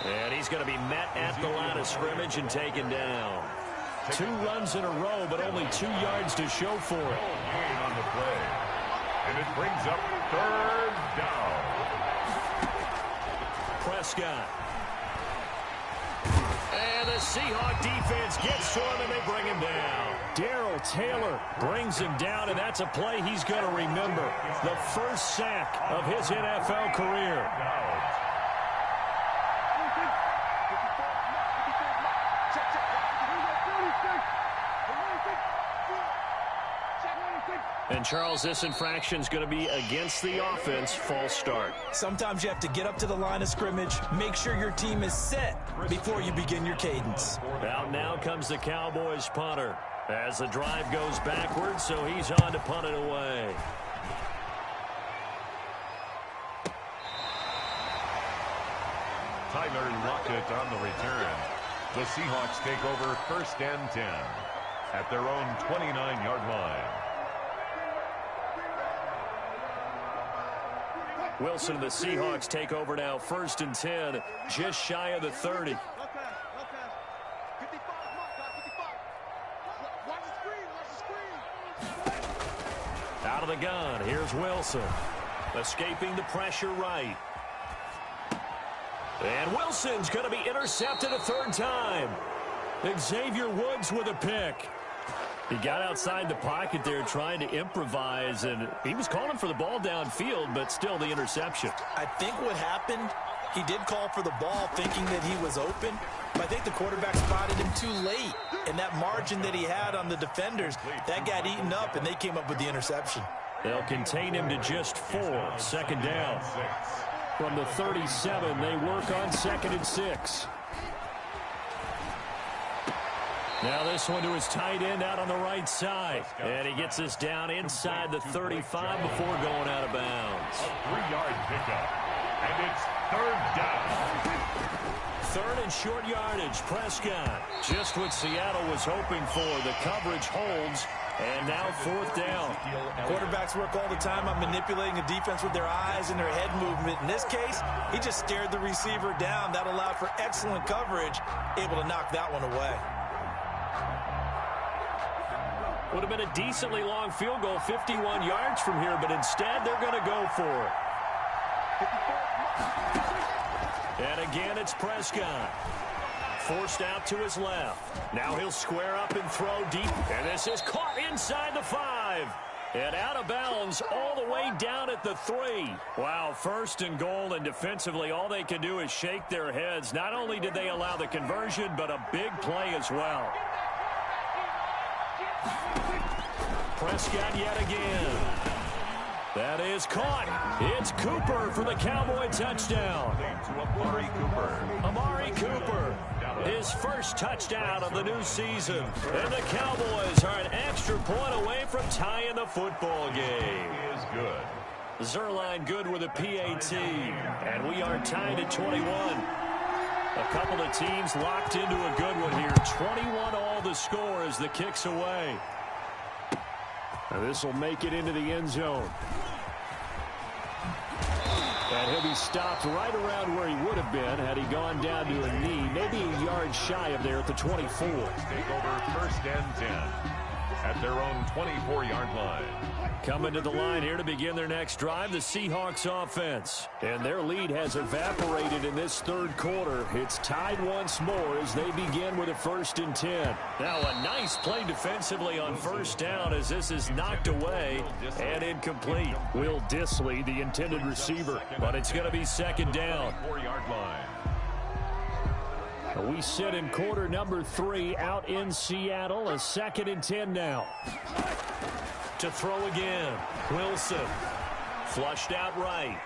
[SPEAKER 1] And he's going to be met at the line of scrimmage and taken down. 2 runs in a row, but only 2 yards to show for it.
[SPEAKER 2] On the play. And it brings up 3rd down.
[SPEAKER 1] Prescott. And the Seahawk defense gets to him, and they bring him down. Darrell Taylor brings him down, and that's a play he's going to remember. The first sack of his NFL career. And, Charles, this infraction is going to be against the offense, false start.
[SPEAKER 3] Sometimes you have to get up to the line of scrimmage, make sure your team is set before you begin your cadence.
[SPEAKER 1] Out now comes the Cowboys punter as the drive goes backwards, so he's on to punt it away.
[SPEAKER 2] Tyler Lockett on the return. The Seahawks take over 1st and 10 at their own 29-yard line.
[SPEAKER 1] Wilson and the Seahawks take over now, 1st and 10, just shy of the 30. Out of the gun, here's Wilson. Escaping the pressure right. And Wilson's going to be intercepted a 3rd time. Xavier Woods with a pick. He got outside the pocket there trying to improvise, and he was calling for the ball downfield, but still the interception.
[SPEAKER 3] I think what happened, he did call for the ball thinking that he was open, but I think the quarterback spotted him too late, and that margin that he had on the defenders, that got eaten up, and they came up with the interception.
[SPEAKER 1] They'll contain him to just 4, 2nd down. From the 37, they work on 2nd and 6. Now this one to his tight end out on the right side. And he gets this down inside the 35 before going out of bounds.
[SPEAKER 2] A 3-yard pickup. And it's 3rd down.
[SPEAKER 1] 3rd and short yardage. Prescott. Just what Seattle was hoping for. The coverage holds. And now 4th down.
[SPEAKER 3] Quarterbacks work all the time on manipulating a defense with their eyes and their head movement. In this case, he just stared the receiver down. That allowed for excellent coverage, able to knock that one away.
[SPEAKER 1] Would have been a decently long field goal, 51 yards from here, but instead they're going to go for it. And again, it's Prescott. Forced out to his left. Now he'll square up and throw deep. And this is caught inside the 5. And out of bounds all the way down at the 3. Wow, 1st and goal, and defensively all they can do is shake their heads. Not only did they allow the conversion, but a big play as well. Prescott yet again. That is caught. It's Cooper for the Cowboy touchdown. Amari Cooper. His first touchdown of the new season. And the Cowboys are an extra point away from tying the football game.
[SPEAKER 2] He is good.
[SPEAKER 1] Zerline good with a PAT. And we are tied at 21. A couple of teams locked into a good one here. 21 all the score as the kick's away. Now this will make it into the end zone. And he'll be stopped right around where he would have been had he gone down to a knee, maybe a yard shy of there at the 24.
[SPEAKER 2] Take over 1st and 10 at their own 24-yard line.
[SPEAKER 1] Coming to the line here to begin their next drive, the Seahawks offense. And their lead has evaporated in this 3rd quarter. It's tied once more as they begin with a 1st and 10. Now a nice play defensively on 1st down as this is knocked away and incomplete. Will Dissly, the intended receiver, but it's going to be 2nd down.
[SPEAKER 2] 4-yard line.
[SPEAKER 1] We sit in quarter number 3 out in Seattle. A 2nd and 10 now. To throw again. Wilson. Flushed out right.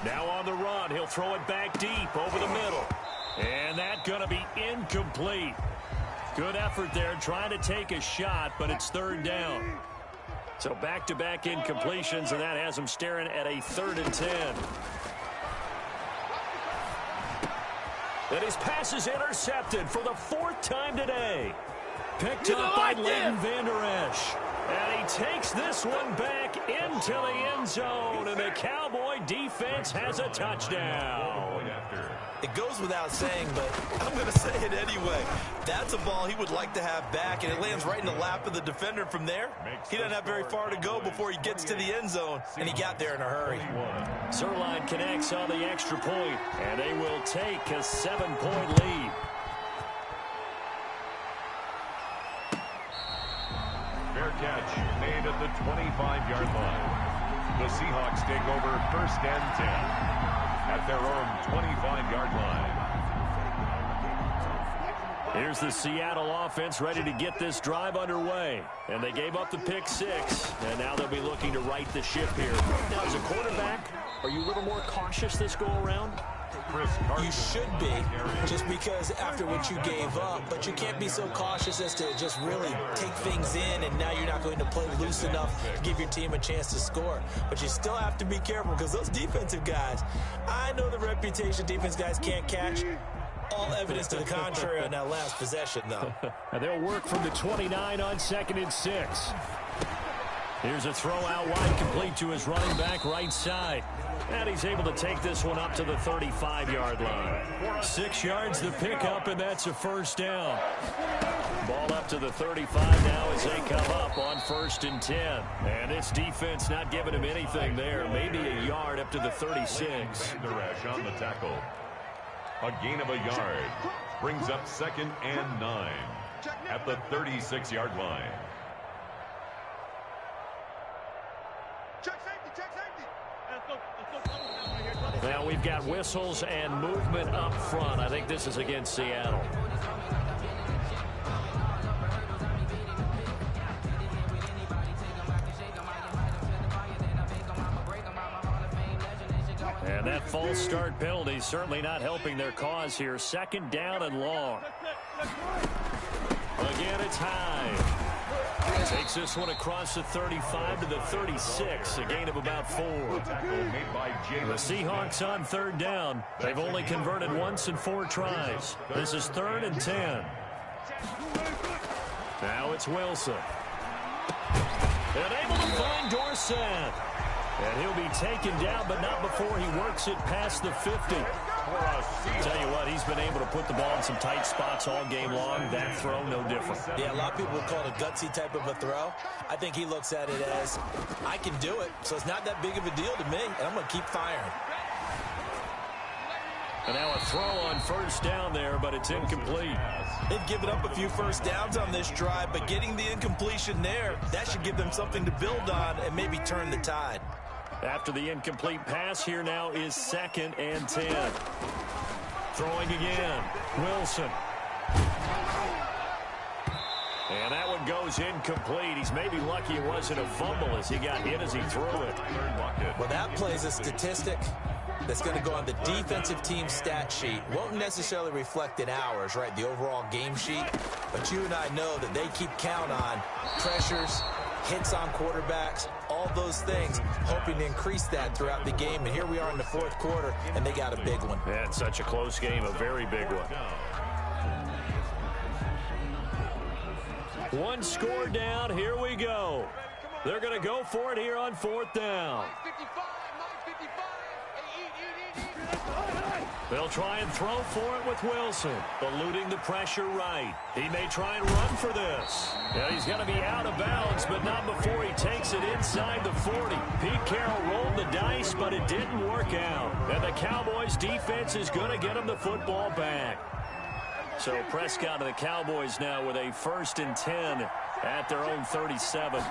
[SPEAKER 1] Now on the run. He'll throw it back deep over the middle. And that's going to be incomplete. Good effort there trying to take a shot, but it's 3rd down. So back-to-back incompletions, and that has him staring at a 3rd and 10. And his pass is intercepted for the 4th time today. Picked up by Leighton Vander Esch. And he takes this one back into the end zone, and the Cowboy defense has a touchdown.
[SPEAKER 3] It goes without saying, but I'm going to say it anyway. That's a ball he would like to have back, and it lands right in the lap of the defender from there. He doesn't have very far to go before he gets to the end zone, and he got there in a hurry.
[SPEAKER 1] Zerline connects on the extra point, and they will take a 7-point lead.
[SPEAKER 2] Fair catch made at the 25-yard line. The Seahawks take over 1st and 10 at their own 25-yard line.
[SPEAKER 1] Here's the Seattle offense ready to get this drive underway. And they gave up the pick 6, and now they'll be looking to right the ship here. Now, as a quarterback, are you a little more cautious this go-around?
[SPEAKER 3] You should be, just because after what you gave up, but you can't be so cautious as to just really take things in, and now you're not going to play loose enough to give your team a chance to score. But you still have to be careful, because those defensive guys, I know the reputation defense guys can't catch. All evidence to the contrary on that last possession, though.
[SPEAKER 1] They'll work from the 29 on 2nd and 6. Here's a throw out wide, complete to his running back right side. And he's able to take this one up to the 35-yard line. 6 yards the pickup, and that's a first down. Ball up to the 35 now as they come up on 1st and 10. And this defense not giving him anything there. Maybe a yard up to the 36.
[SPEAKER 2] The rush on the tackle. A gain of a yard. Brings up 2nd and 9 at the 36-yard line.
[SPEAKER 1] Now we've got whistles and movement up front. I think this is against Seattle. And that false start penalty certainly not helping their cause here. 2nd down and long. Again, it's high. Takes this one across the 35 to the 36, a gain of about 4. The Seahawks on 3rd down. They've only converted once in 4 tries. This is 3rd and 10. Now it's Wilson. And able to find Dorsett. And he'll be taken down, but not before he works it past the 50. Tell you what, he's been able to put the ball in some tight spots all game long. That throw, no different.
[SPEAKER 3] Yeah, a lot of people would call it a gutsy type of a throw. I think he looks at it as, I can do it, so it's not that big of a deal to me, and I'm going to keep firing.
[SPEAKER 1] And now a throw on 1st down there, but it's incomplete.
[SPEAKER 3] They've given up a few first downs on this drive, but getting the incompletion there, that should give them something to build on and maybe turn the tide.
[SPEAKER 1] After the incomplete pass, here now is 2nd and 10. Throwing again. Wilson. And that one goes incomplete. He's maybe lucky it wasn't a fumble as he got hit as he threw it.
[SPEAKER 3] Well, that plays a statistic that's going to go on the defensive team stat sheet. Won't necessarily reflect in ours, right, the overall game sheet. But you and I know that they keep count on pressures, hits on quarterbacks, all those things, hoping to increase that throughout the game. And here we are in the 4th quarter, and they got a big one.
[SPEAKER 1] Yeah, it's such a close game, a very big one. One score down, here we go. They're going to go for it here on 4th down. They'll try and throw for it with Wilson, eluding the pressure right. He may try and run for this. Yeah, he's got to be out of bounds, but not before he takes it inside the 40. Pete Carroll rolled the dice, but it didn't work out. And the Cowboys defense is going to get him the football back. So Prescott and the Cowboys now with a 1st and 10 at their own 37.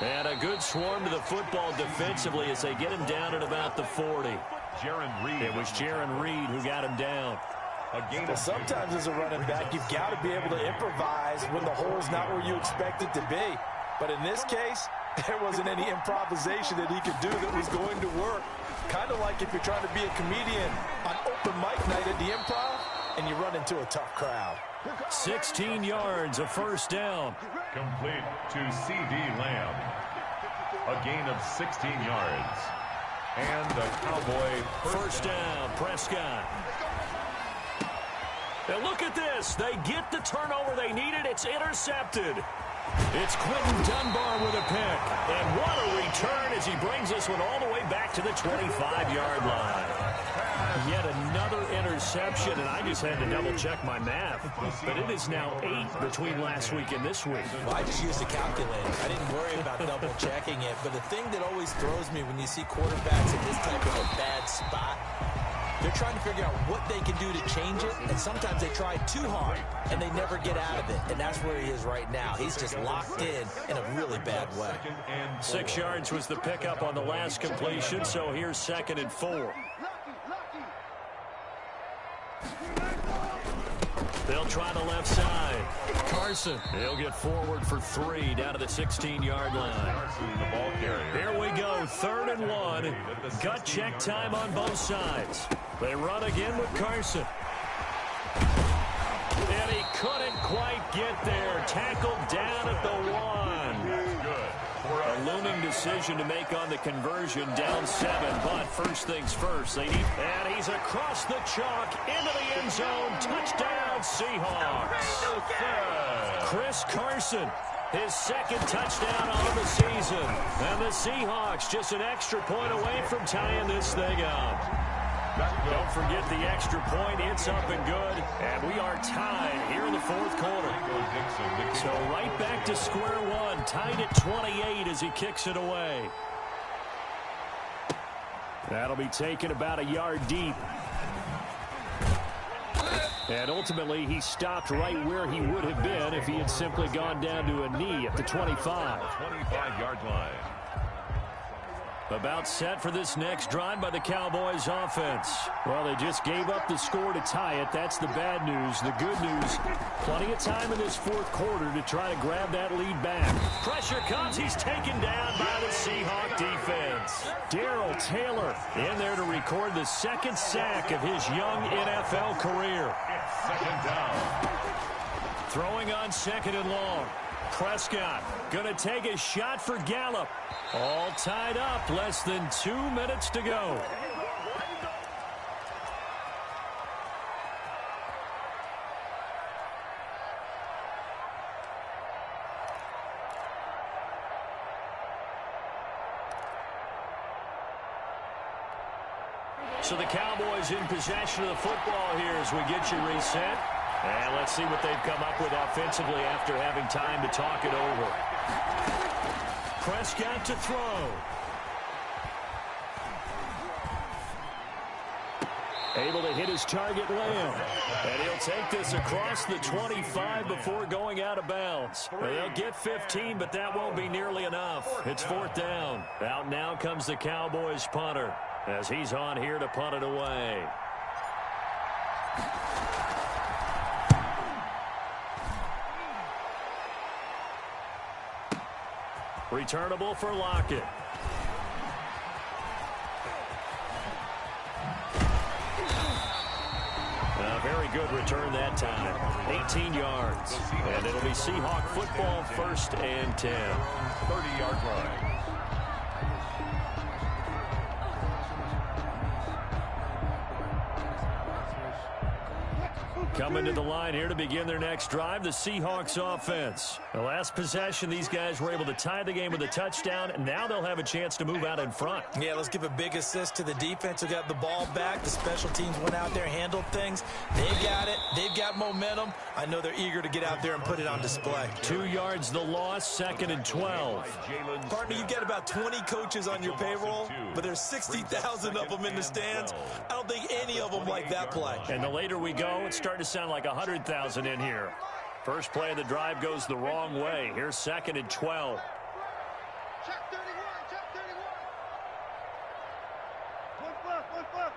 [SPEAKER 1] And a good swarm to the football defensively as they get him down at about the 40. It was Jaron Reed who got him down.
[SPEAKER 3] Well, sometimes as a running back, you've got to be able to improvise when the hole's not where you expect it to be. But in this case, there wasn't any improvisation that he could do that was going to work. Kind of like if you're trying to be a comedian on open mic night at the Improv and you run into a tough crowd.
[SPEAKER 1] 16 yards, a 1st down.
[SPEAKER 2] Complete to C.D. Lamb. A gain of 16 yards. And the Cowboy
[SPEAKER 1] first down, Prescott. Now look at this. They get the turnover they needed. It's intercepted. It's Quentin Dunbar with a pick. And what a return as he brings this one all the way back to the 25-yard line. Yet another interception, and I just had to double-check my math. But it is now 8 between last week and this week.
[SPEAKER 3] Well, I just used a calculator. I didn't worry about double-checking it. But the thing that always throws me when you see quarterbacks in this type of a bad spot, they're trying to figure out what they can do to change it, and sometimes they try too hard, and they never get out of it. And that's where he is right now. He's just locked in a really bad way.
[SPEAKER 1] 6 yards was the pickup on the last completion, so here's 2nd and 4. They'll try the left side. Carson, he'll get forward for 3 down to the 16-yard line.
[SPEAKER 2] Carson, the ball carrier.
[SPEAKER 1] Here we go, 3rd and 1. Gut check time on both sides. They run again with Carson. And he couldn't quite get there. Tackled down at the 1.
[SPEAKER 2] That's good.
[SPEAKER 1] A looming decision to make on the conversion, down 7. But first things first, they need... And he's across the chalk, into the end zone. Touchdown, Seahawks. Chris Carson, his 2nd touchdown on the season. And the Seahawks just an extra point away from tying this thing up. Don't forget the extra point. It's up and good. And we are tied here in the 4th quarter. So right back to square one. Tied at 28 as he kicks it away. That'll be taken about a yard deep. And ultimately, he stopped right where he would have been if he had simply gone down to a knee at the 25.
[SPEAKER 2] 25-yard line.
[SPEAKER 1] About set for this next drive by the Cowboys offense. Well, they just gave up the score to tie it. That's the bad news. The good news, plenty of time in this 4th quarter to try to grab that lead back. Pressure comes. He's taken down by the Seahawk defense. Darrell Taylor in there to record the 2nd sack of his young NFL career.
[SPEAKER 2] It's 2nd down.
[SPEAKER 1] Throwing on 2nd and long. Prescott going to take a shot for Gallup. All tied up, less than 2 minutes to go. So the Cowboys in possession of the football here as we get you reset. And let's see what they've come up with offensively after having time to talk it over. Prescott to throw. Able to hit his target, Lamb. And he'll take this across the 25 before going out of bounds. They'll get 15, but that won't be nearly enough. It's 4th down. Out now comes the Cowboys punter as he's on here to punt it away. Returnable for Lockett. A very good return that time. 18 yards. And it'll be Seahawk football, 1st and 10.
[SPEAKER 2] 30-yard line.
[SPEAKER 1] Coming to the line here to begin their next drive, the Seahawks offense. The last possession, these guys were able to tie the game with a touchdown, and now they'll have a chance to move out in front. Yeah, let's give a big assist to the defense who got the ball back. The special teams went out there, handled things. They got it. They've got momentum. I know they're eager to get out there and put it on display. 2 yards the loss, 2nd and 12. Partner, you've got about 20 coaches on your payroll, but there's 60,000 of them in the stands. I don't think any of them like that play. And the later we go, it's starting to sound like 100,000 in here. First play of the drive goes the wrong way. Here's 2nd and 12.
[SPEAKER 4] Check 31, check 31. One fluff.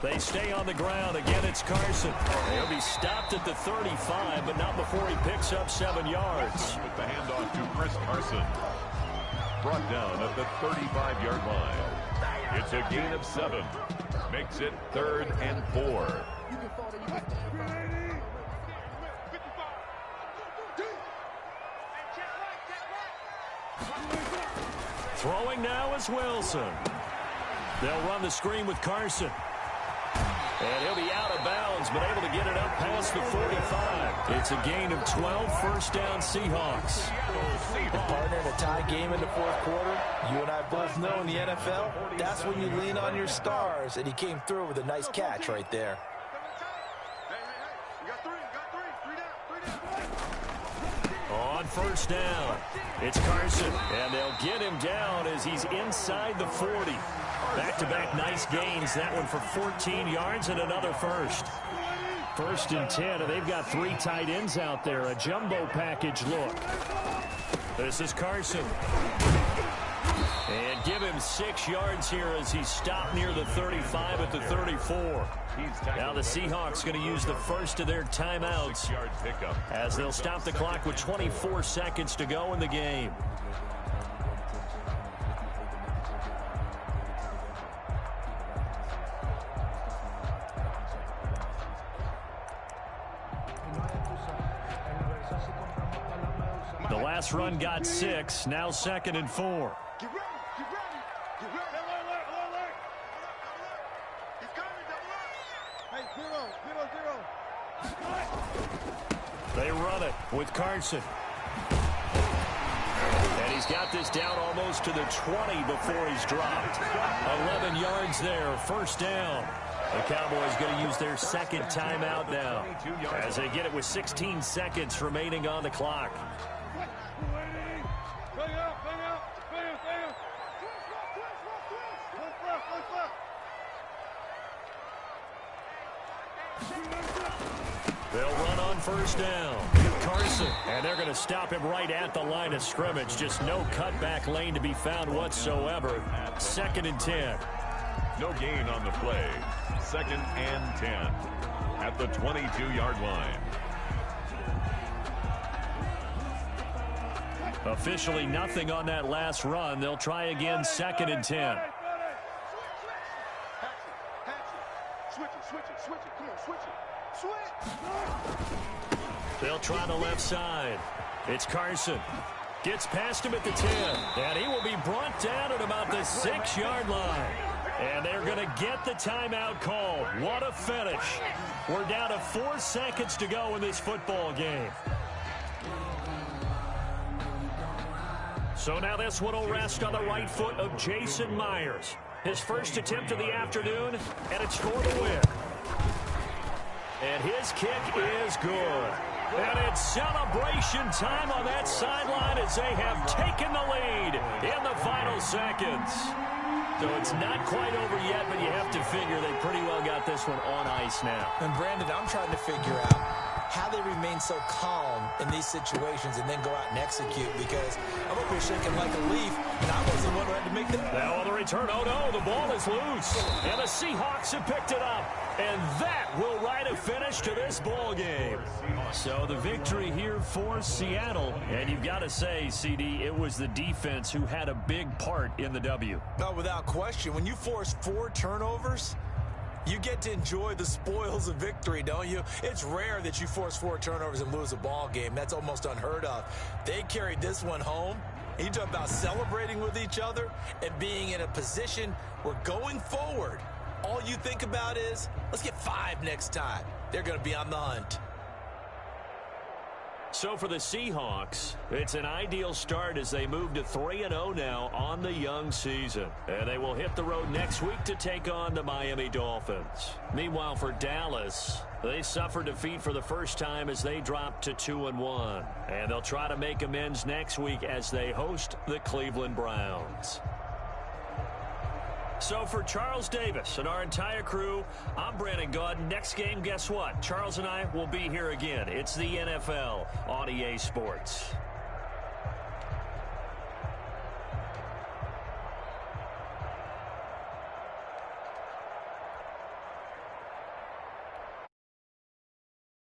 [SPEAKER 1] They stay on the ground. Again, it's Carson. He'll be stopped at the 35, but not before he picks up 7 yards.
[SPEAKER 2] With the handoff to Chris Carson. Brought down at the 35-yard line. It's a gain of 7. Makes it 3rd and 4.
[SPEAKER 1] Throwing now is Wilson. They'll run the screen with Carson. And he'll be out of bounds, but able to get it up past the 45. It's a gain of 12, 1st down Seahawks.
[SPEAKER 3] The partner in a tie game in the 4th quarter, you and I both know in the NFL, that's when you lean on your stars, and he came through with a nice catch right there.
[SPEAKER 4] You got three.
[SPEAKER 1] On 1st down, it's Carson, and they'll get him down as he's inside the 40. Back-to-back nice gains. That one for 14 yards and another first. 1st and 10, and they've got 3 tight ends out there. A jumbo package look. This is Carson. And give him 6 yards here as he stopped near the 35 at the 34. Now the Seahawks going to use the first of their timeouts as they'll stop the clock with 24 seconds to go in the game. The last run got 6. Now 2nd and 4.
[SPEAKER 4] Get ready. Get ready. Get ready. Alert. He's coming. Double up. Hey, 0.
[SPEAKER 1] They run it with Carson. And he's got this down almost to the 20 before he's dropped. 11 yards there. First down. The Cowboys going to use their second timeout now as they get it with 16 seconds remaining on the clock. They'll run on first down. Carson. And they're going to stop him right at the line of scrimmage. Just no cutback lane to be found whatsoever. 2nd and 10.
[SPEAKER 2] No gain on the play. 2nd and 10 at the 22-yard line.
[SPEAKER 1] Officially nothing on that last run. They'll try again 2nd and 10.
[SPEAKER 4] Switch it. Come on, switch it.
[SPEAKER 1] They'll try the left side. It's Carson. Gets past him at the 10. And he will be brought down at about the 6-yard line. And they're going to get the timeout called. What a finish. We're down to 4 seconds to go in this football game. So now this one will rest on the right foot of Jason Myers. His first attempt of the afternoon, and it's for the win. And his kick is good. And it's celebration time on that sideline as they have taken the lead in the final seconds. So it's not quite over yet, but you have to figure they pretty well got this one on ice now.
[SPEAKER 3] And Brandon, I'm trying to figure out how they remain so calm in these situations and then go out and execute, because I'm over here shaking like a leaf, and I wasn't the one who had to make the...
[SPEAKER 1] Now on the return, oh no, the ball is loose. And the Seahawks have picked it up. And that will write a finish to this ball game. So the victory here for Seattle. And you've got to say, CD, it was the defense who had a big part in the W.
[SPEAKER 3] No, without question. When you force 4 turnovers, you get to enjoy the spoils of victory, don't you? It's rare that you force 4 turnovers and lose a ball game. That's almost unheard of. They carried this one home. You talk about celebrating with each other and being in a position where going forward, all you think about is, let's get 5 next time. They're going to be on the hunt.
[SPEAKER 1] So for the Seahawks, it's an ideal start as they move to 3-0 now on the young season. And they will hit the road next week to take on the Miami Dolphins. Meanwhile, for Dallas, they suffered defeat for the first time as they dropped to 2-1. And they'll try to make amends next week as they host the Cleveland Browns. So for Charles Davis and our entire crew, I'm Brandon Gaudin. Next game, guess what? Charles and I will be here again. It's the NFL on EA Sports.